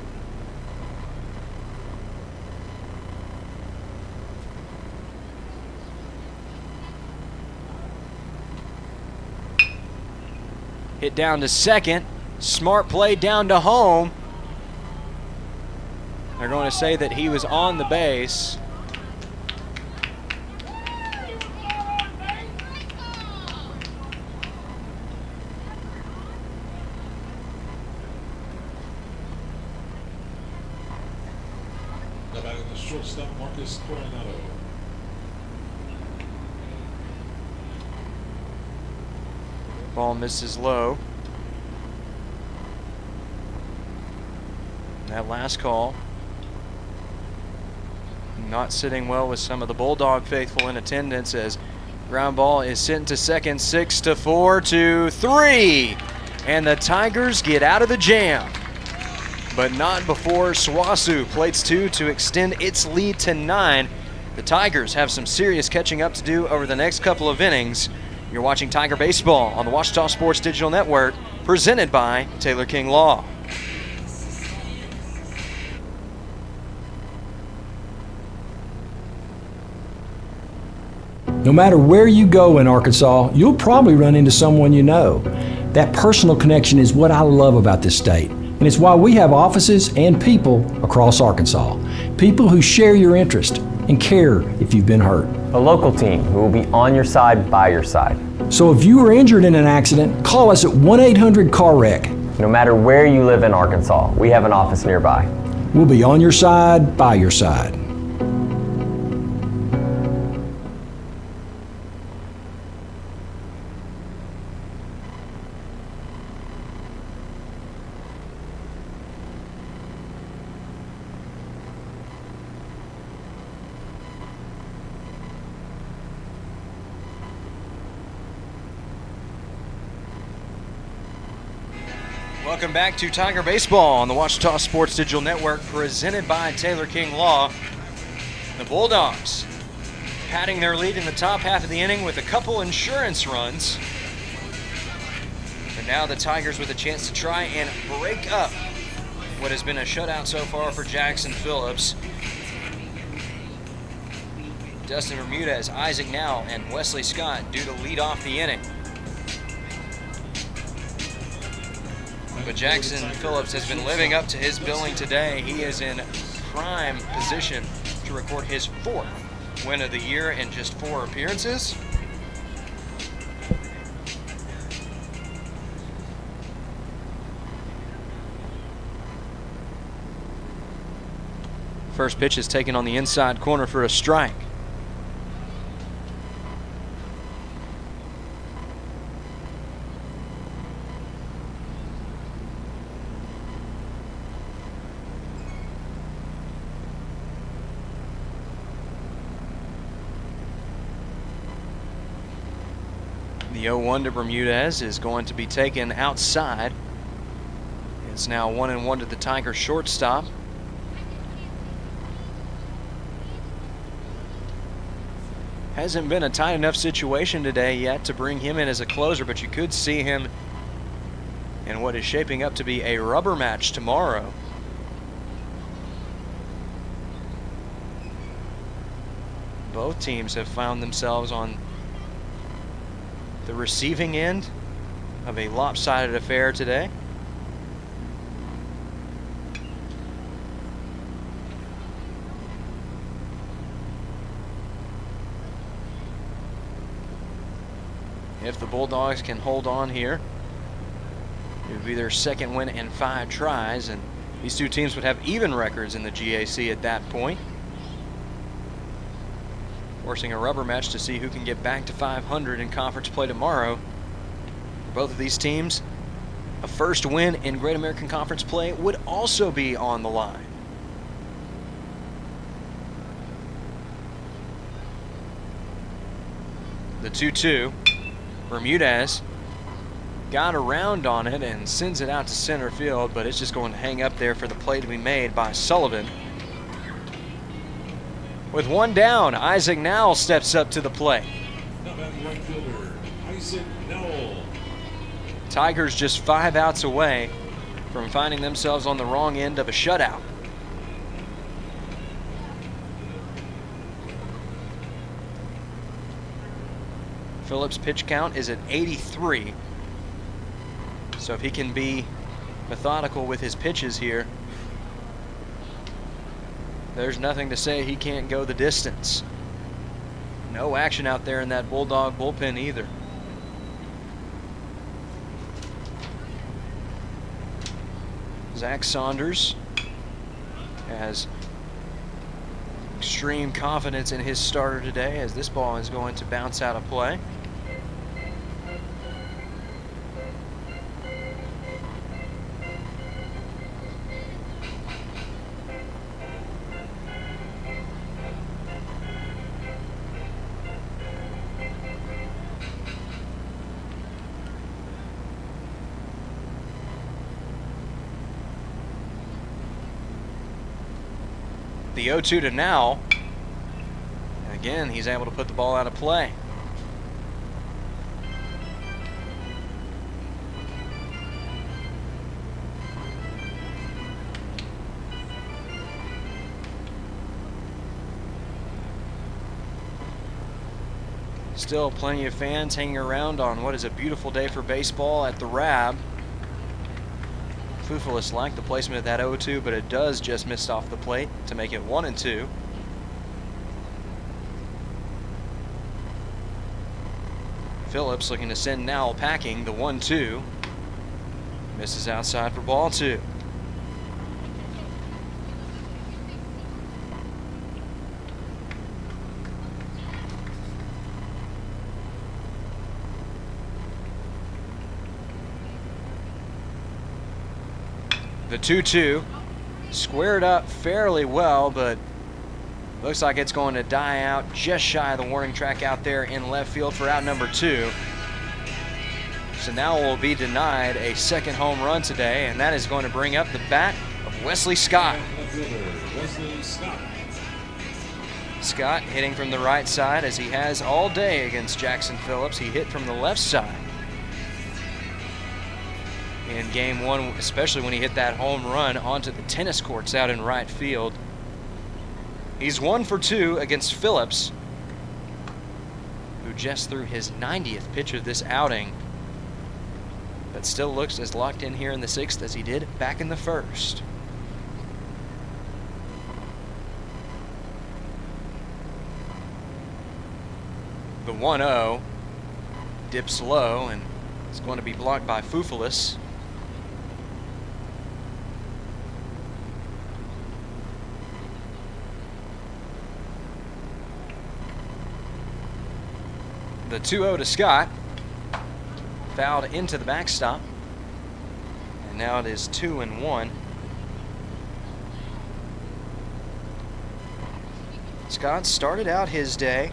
Hit down to second. Smart play down to home. They're going to say that he was on the base. Now batting the shortstop, Marcus Coronado. Ball misses low. That last call not sitting well with some of the Bulldog faithful in attendance, as ground ball is sent to second. 6-4 to 3, and the Tigers get out of the jam, but not before SWOSU plates 2 to extend its lead to 9. The Tigers have some serious catching up to do over the next couple of innings. You're watching Tiger Baseball on the Ouachita Sports Digital Network, presented by Taylor King Law. No matter where you go in Arkansas, you'll probably run into someone you know. That personal connection is what I love about this state, and it's why we have offices and people across Arkansas. People who share your interest and care if you've been hurt. A local team who will be on your side, by your side. So if you were injured in an accident, call us at 1-800-CAR-WRECK. No matter where you live in Arkansas, we have an office nearby. We'll be on your side, by your side. Welcome back to Tiger Baseball on the Wichita Sports Digital Network, presented by Taylor King Law. The Bulldogs padding their lead in the top half of the inning with a couple insurance runs. And now the Tigers with a chance to try and break up what has been a shutout so far for Jackson Phillips. Dustin Bermudez, Isaac Now, and Wesley Scott due to lead off the inning. But Jackson Phillips has been living up to his billing today. He is in prime position to record his 4th win of the year in just 4 appearances. First pitch is taken on the inside corner for a strike. The 0-1 to Bermudez is going to be taken outside. It's now 1-1 to the Tigers shortstop. Hasn't been a tight enough situation today yet to bring him in as a closer, but you could see him in what is shaping up to be a rubber match tomorrow. Both teams have found themselves on the receiving end of a lopsided affair today. If the Bulldogs can hold on here, it would be their 2nd win in 5 tries, and these two teams would have even records in the GAC at that point. Forcing a rubber match to see who can get back to 500 in conference play tomorrow. For both of these teams, a first win in Great American Conference play would also be on the line. The 2-2. Bermudez got around on it and sends it out to center field, but it's just going to hang up there for the play to be made by Sullivan. With 1 down, Isaac Nowell steps up to the plate. Right fielder, Isaac Nowell. Tigers just 5 outs away from finding themselves on the wrong end of a shutout. Phillips' pitch count is at 83. So if he can be methodical with his pitches here, there's nothing to say he can't go the distance. No action out there in that Bulldog bullpen either. Zach Saunders has extreme confidence in his starter today as this ball is going to bounce out of play. The 0-2 to Now. And again, he's able to put the ball out of play. Still plenty of fans hanging around on what is a beautiful day for baseball at the RAB. Fufulis liked the placement of that 0-2, but it does just miss off the plate to make it 1-2. Phillips looking to send Nowell packing. The 1-2. Misses outside for ball 2. The 2-2 squared up fairly well, but looks like it's going to die out just shy of the warning track out there in left field for out number 2. So now we'll be denied a second home run today, and that is going to bring up the bat of Wesley Scott. Scott hitting from the right side as he has all day against Jackson Phillips. He hit from the left side in game 1, especially when he hit that home run onto the tennis courts out in right field. He's 1 for 2 against Phillips, who just threw his 90th pitch of this outing, but still looks as locked in here in the 6th as he did back in the 1st. The 1-0 dips low and it's going to be blocked by Fufulis. The 2-0 to Scott, fouled into the backstop, and now it is 2-1. Scott started out his day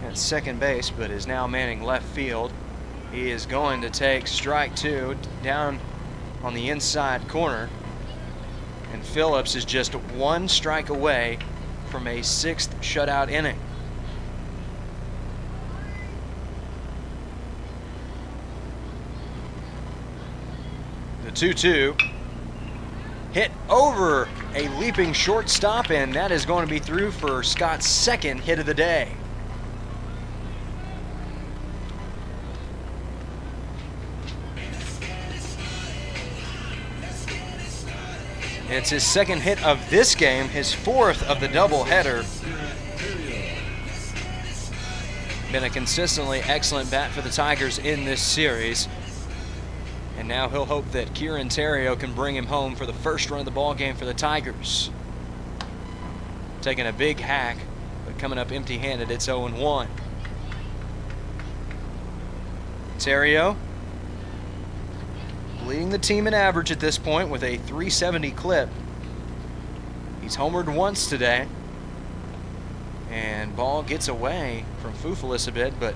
at second base, but is now manning left field. He is going to take strike 2 down on the inside corner, and Phillips is just 1 strike away from a 6th shutout inning. The 2-2 hit over a leaping shortstop, and that is going to be through for Scott's 2nd hit of the day. It's his 2nd hit of this game, his 4th of the doubleheader. Been a consistently excellent bat for the Tigers in this series. And now he'll hope that Kieran Terrio can bring him home for the first run of the ball game for the Tigers. Taking a big hack, but coming up empty-handed, it's 0-1. Terrio leading the team in average at this point with a .370 clip. He's homered once today. And ball gets away from Fufulis a bit, but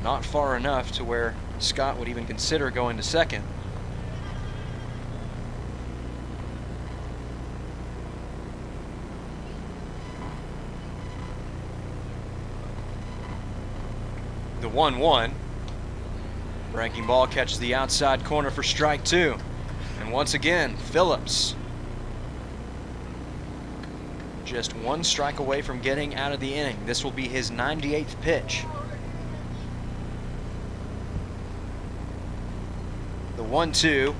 not far enough to where Scott would even consider going to second. The 1-1. Breaking ball catches the outside corner for strike 2. And once again, Phillips just 1 strike away from getting out of the inning. This will be his 98th pitch. The 1-2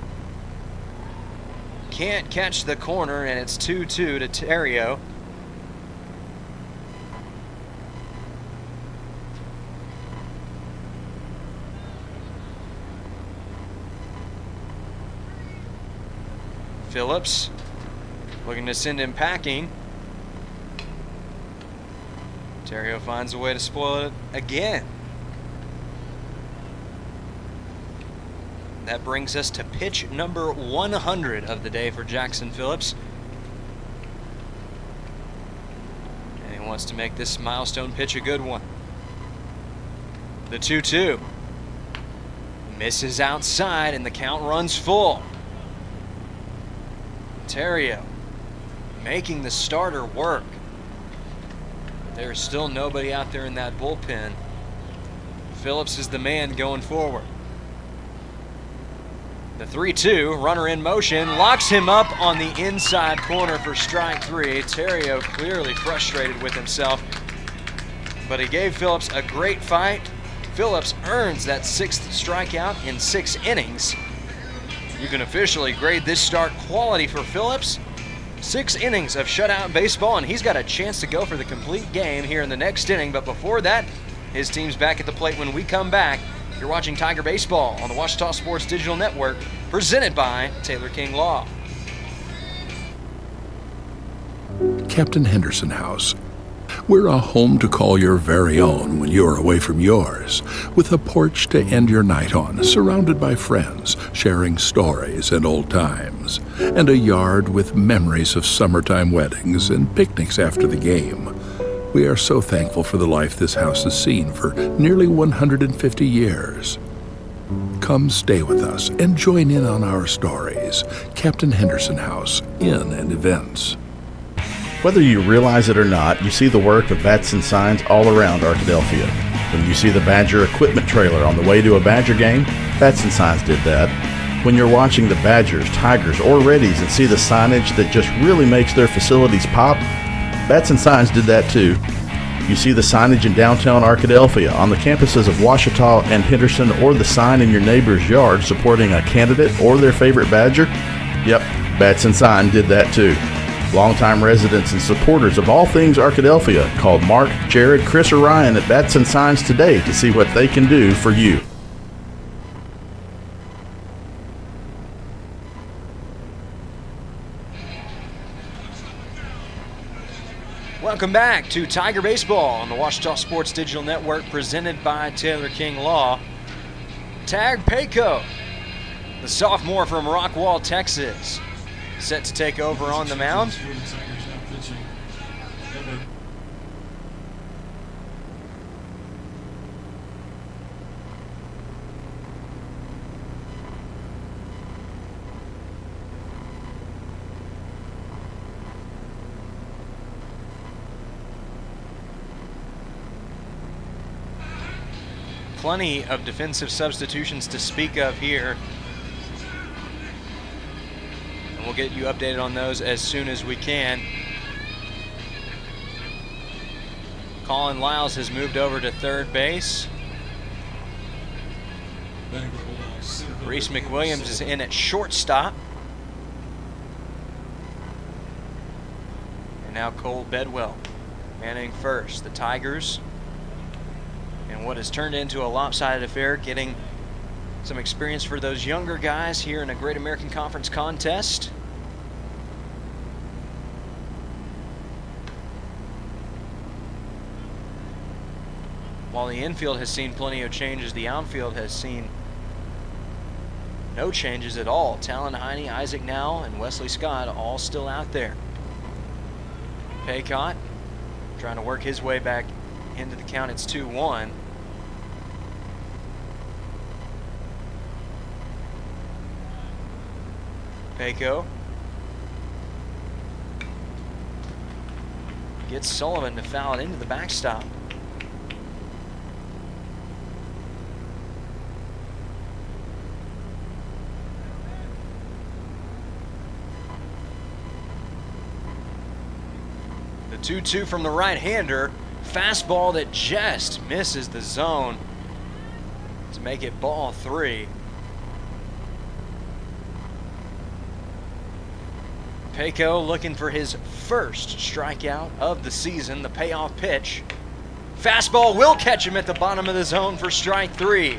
can't catch the corner, and it's 2-2 to Terrio. Phillips looking to send him packing. Terrio finds a way to spoil it again. That brings us to pitch number 100 of the day for Jackson Phillips. And he wants to make this milestone pitch a good one. The 2-2 misses outside, and the count runs full. Terrio making the starter work. There's still nobody out there in that bullpen. Phillips is the man going forward. The 3-2, runner in motion, locks him up on the inside corner for strike 3. Terrio clearly frustrated with himself, but he gave Phillips a great fight. Phillips earns that 6th strikeout in 6 innings. You can officially grade this start quality for Phillips, 6 innings of shutout baseball, and he's got a chance to go for the complete game here in the next inning. But before that, his team's back at the plate when we come back. You're watching Tiger Baseball on the Ouachita Sports Digital Network, presented by Taylor King Law. Captain Henderson House. We're a home to call your very own when you're away from yours, with a porch to end your night on, surrounded by friends, sharing stories and old times, and a yard with memories of summertime weddings and picnics after the game. We are so thankful for the life this house has seen for nearly 150 years. Come stay with us and join in on our stories. Captain Henderson House, Inn and Events. Whether you realize it or not, you see the work of Bats and Signs all around Arkadelphia. When you see the Badger equipment trailer on the way to a Badger game, Bats and Signs did that. When you're watching the Badgers, Tigers, or Reddies and see the signage that just really makes their facilities pop, Bats and Signs did that too. You see the signage in downtown Arkadelphia, on the campuses of Ouachita and Henderson, or the sign in your neighbor's yard supporting a candidate or their favorite Badger? Yep, Bats and Sign did that too. Longtime residents and supporters of all things Arkadelphia called Mark, Jared, Chris, or Ryan at Bats and Signs today to see what they can do for you. Welcome back to Tiger Baseball on the Ouachita Sports Digital Network, presented by Taylor King Law. Tag Payco, the sophomore from Rockwall, Texas, set to take over on the mound. Plenty of defensive substitutions to speak of here. And we'll get you updated on those as soon as we can. Colin Lyles has moved over to third base. Reese McWilliams is in at shortstop. And now Cole Bedwell manning first. The Tigers, and what has turned into a lopsided affair, getting some experience for those younger guys here in a Great American Conference contest. While the infield has seen plenty of changes, the outfield has seen no changes at all. Talon Heine, Isaac Now, and Wesley Scott all still out there. Paycott trying to work his way back into the count. It's 2-1. Payco gets Sullivan to foul it into the backstop. The 2-2 from the right-hander. Fastball that just misses the zone to make it ball 3. Payco looking for his first strikeout of the season. The payoff pitch. Fastball will catch him at the bottom of the zone for strike 3.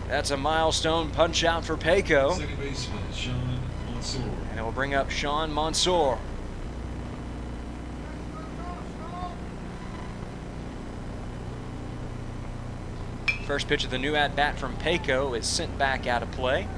That's a milestone punch out for Payco. Second baseman, Sean Mansour. And it will bring up Sean Mansour. First pitch of the new at-bat from Payco is sent back out of play.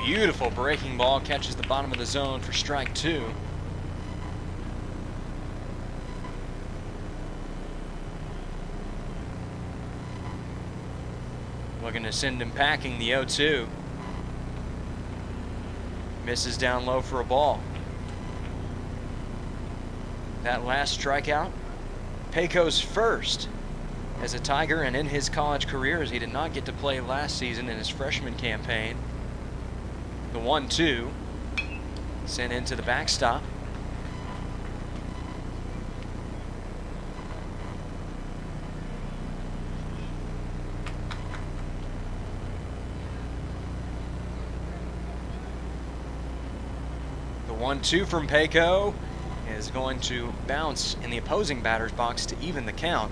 Beautiful breaking ball, catches the bottom of the zone for strike 2. Looking to send him packing, the 0-2. Misses down low for a ball. That last strikeout, Payco's first as a Tiger and in his college career, as he did not get to play last season in his freshman campaign. The 1-2. Sent into the backstop. The 1-2 from Payco is going to bounce in the opposing batter's box to even the count.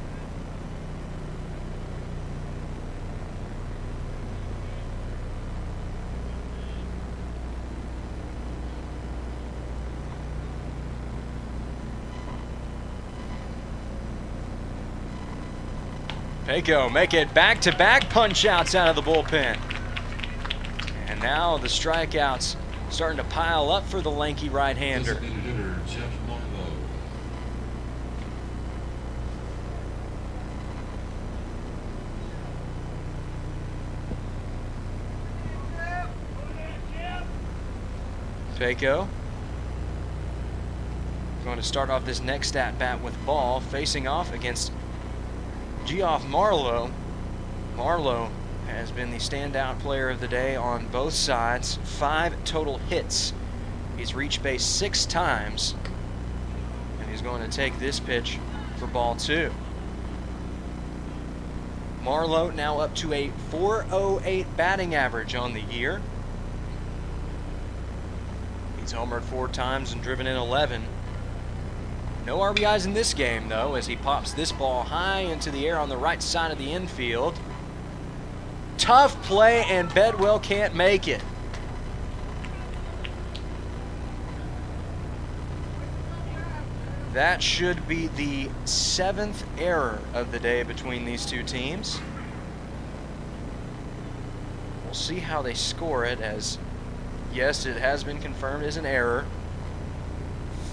Payco make it back-to-back punch-outs out of the bullpen. And now the strikeouts starting to pile up for the lanky right-hander. Payco going to start off this next at-bat with ball, facing off against Geoff Marlowe. Marlowe has been the standout player of the day on both sides. 5 total hits. He's reached base 6 times. And he's going to take this pitch for ball 2. Marlowe now up to a .408 batting average on the year. He's homered 4 times and driven in 11. No RBIs in this game, though, as he pops this ball high into the air on the right side of the infield. Tough play, and Bedwell can't make it. That should be the 7th error of the day between these two teams. We'll see how they score it, as yes, it has been confirmed as an error.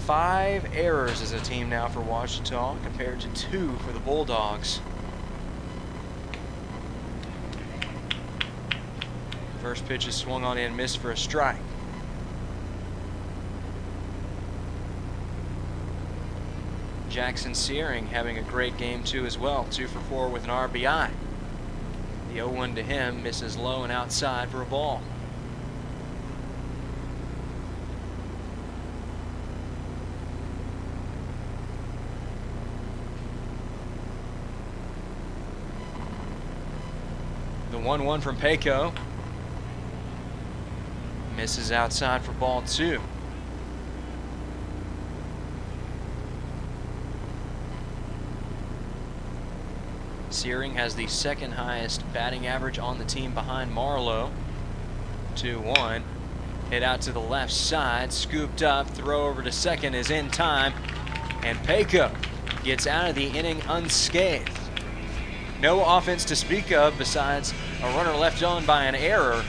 5 errors as a team now for Ouachita compared to 2 for the Bulldogs. First pitch is swung on in, missed for a strike. Jackson Searing having a great game too as well, 2 for 4 with an RBI. The 0-1 to him misses low and outside for a ball. The 1-1 from Payco. Misses outside for ball 2. Searing has the 2nd highest batting average on the team behind Marlowe. 2-1. Hit out to the left side. Scooped up. Throw over to second is in time. And Payco gets out of the inning unscathed. No offense to speak of besides a runner left on by an error.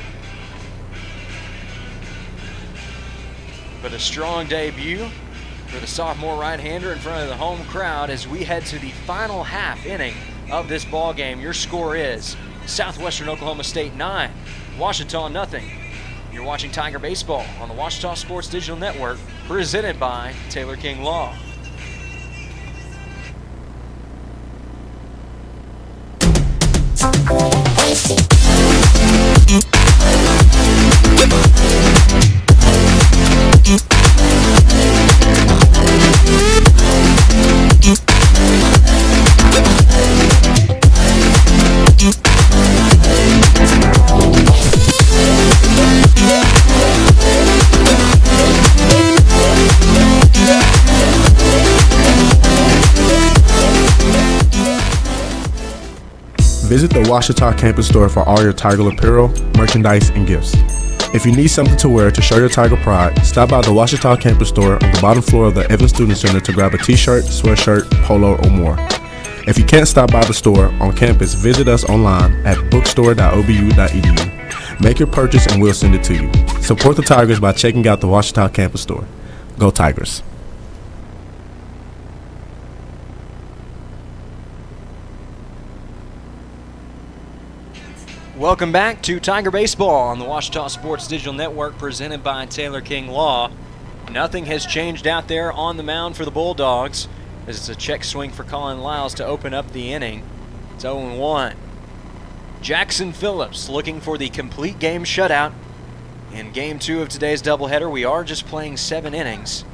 But a strong debut for the sophomore right-hander in front of the home crowd as we head to the final half inning of this ball game. Your score is Southwestern Oklahoma State 9, Ouachita nothing. You're watching Tiger Baseball on the Ouachita Sports Digital Network, presented by Taylor King Law. Visit the Ouachita campus store for all your Tiger apparel, merchandise, and gifts. If you need something to wear to show your Tiger pride, stop by the Ouachita campus store on the bottom floor of the Evans Student Center to grab a t-shirt, sweatshirt, polo, or more. If you can't stop by the store on campus, visit us online at bookstore.obu.edu. Make your purchase and we'll send it to you. Support the Tigers by checking out the Ouachita campus store. Go Tigers! Welcome back to Tiger Baseball on the Ouachita Sports Digital Network, presented by Taylor King Law. Nothing has changed out there on the mound for the Bulldogs, as it's a check swing for Colin Lyles to open up the inning. It's 0-1. Jackson Phillips looking for the complete game shutout In game 2 of today's doubleheader, we are just playing 7 innings.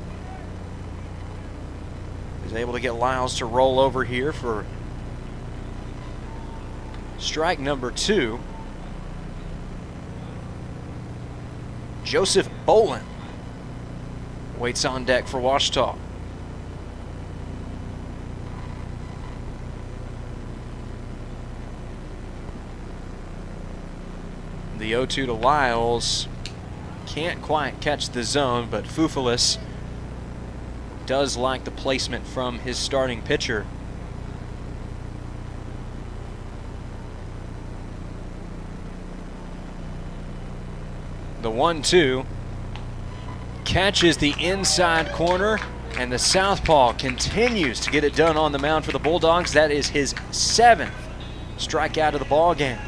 He's able to get Lyles to roll over here for strike number 2. Joseph Bolin waits on deck for Ouachita. The 0-2 to Lyles. Can't quite catch the zone, but Fufulis does like the placement from his starting pitcher. The 1-2 catches the inside corner, and the southpaw continues to get it done on the mound for the Bulldogs. That is his 7th strikeout of the ball game.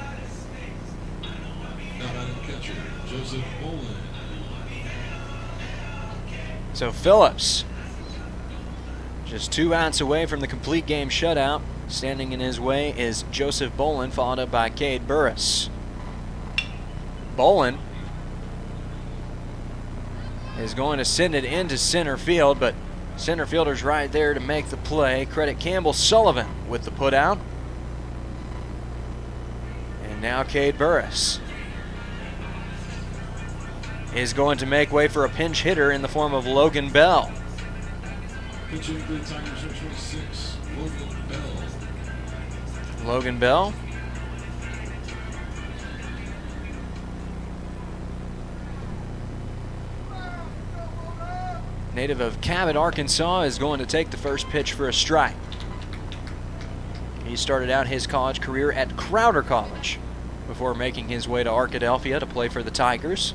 So Phillips, just 2 outs away from the complete game shutout. Standing in his way is Joseph Bolin, followed up by Cade Burris. Bolin is going to send it into center field, but center fielder's right there to make the play. Credit Campbell Sullivan with the putout. And now Cade Burris is going to make way for a pinch hitter in the form of Logan Bell. Pitching for the Tigers, number 26, Logan Bell. Logan Bell. Native of Cabot, Arkansas, is going to take the first pitch for a strike. He started out his college career at Crowder College before making his way to Arkadelphia to play for the Tigers.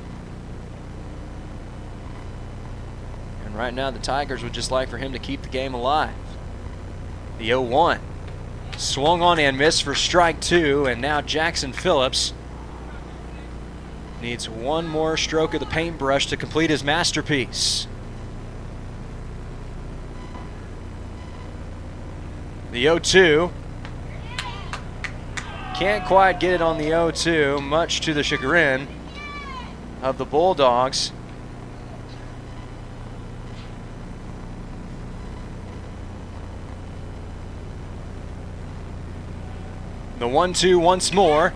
And right now the Tigers would just like for him to keep the game alive. The 0-1 swung on and missed for strike 2, and now Jackson Phillips needs one more stroke of the paintbrush to complete his masterpiece. The 0-2. Can't quite get it on the 0-2, much to the chagrin of the Bulldogs. The 1-2 once more.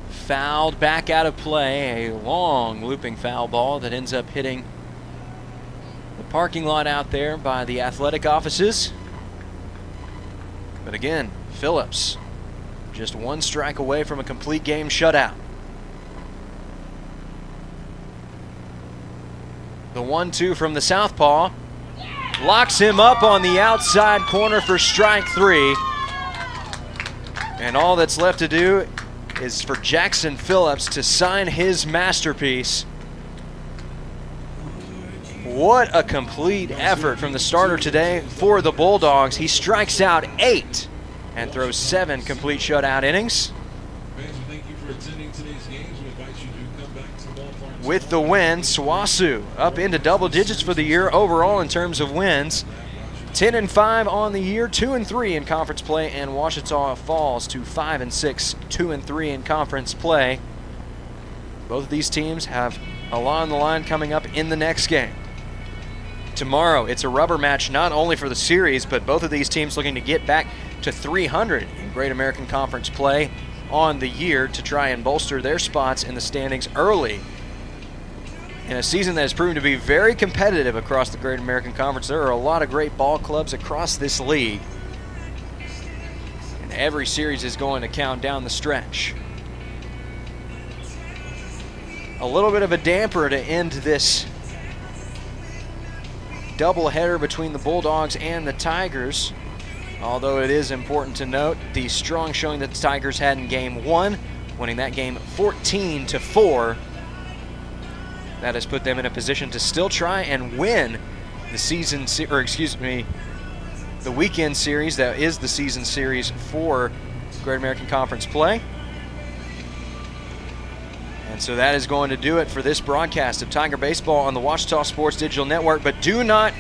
Fouled back out of play. A long looping foul ball that ends up hitting the parking lot out there by the athletic offices. But again, Phillips just 1 strike away from a complete game shutout. The 1-2 from the southpaw locks him up on the outside corner for strike 3. And all that's left to do is for Jackson Phillips to sign his masterpiece. What a complete effort from the starter today for the Bulldogs. He strikes out 8 and throws 7 complete shutout innings. Fans, we thank you for attending today's games. We invite you to come back to the ballpark. With the win, SWOSU up into double digits for the year overall in terms of wins. 10-5 on the year, 2-3 in conference play, and Ouachita falls to 5-6, 2-3 in conference play. Both of these teams have a lot on the line coming up in the next game. Tomorrow, it's a rubber match not only for the series, but both of these teams looking to get back to 300 in Great American Conference play on the year to try and bolster their spots in the standings early. In a season that has proven to be very competitive across the Great American Conference, there are a lot of great ball clubs across this league. And every series is going to count down the stretch. A little bit of a damper to end this doubleheader between the Bulldogs and the Tigers. Although it is important to note the strong showing that the Tigers had in game 1, winning that game 14-4. That has put them in a position to still try and win the the weekend series that is the season series for Great American Conference play. And so that is going to do it for this broadcast of Tiger Baseball on the Ouachita Sports Digital Network. But do not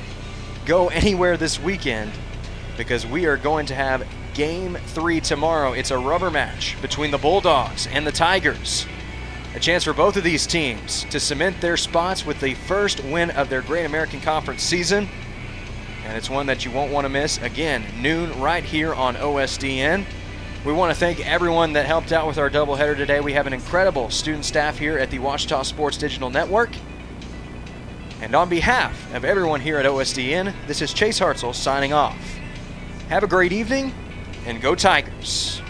go anywhere this weekend, because we are going to have Game 3 tomorrow. It's a rubber match between the Bulldogs and the Tigers, A chance for both of these teams to cement their spots with the first win of their Great American Conference season. And it's one that you won't want to miss. Again, noon right here on OSDN. We want to thank everyone that helped out with our doubleheader today. We have an incredible student staff here at the Ouachita Sports Digital Network. And on behalf of everyone here at OSDN, this is Chase Hartzell signing off. Have a great evening, and go Tigers.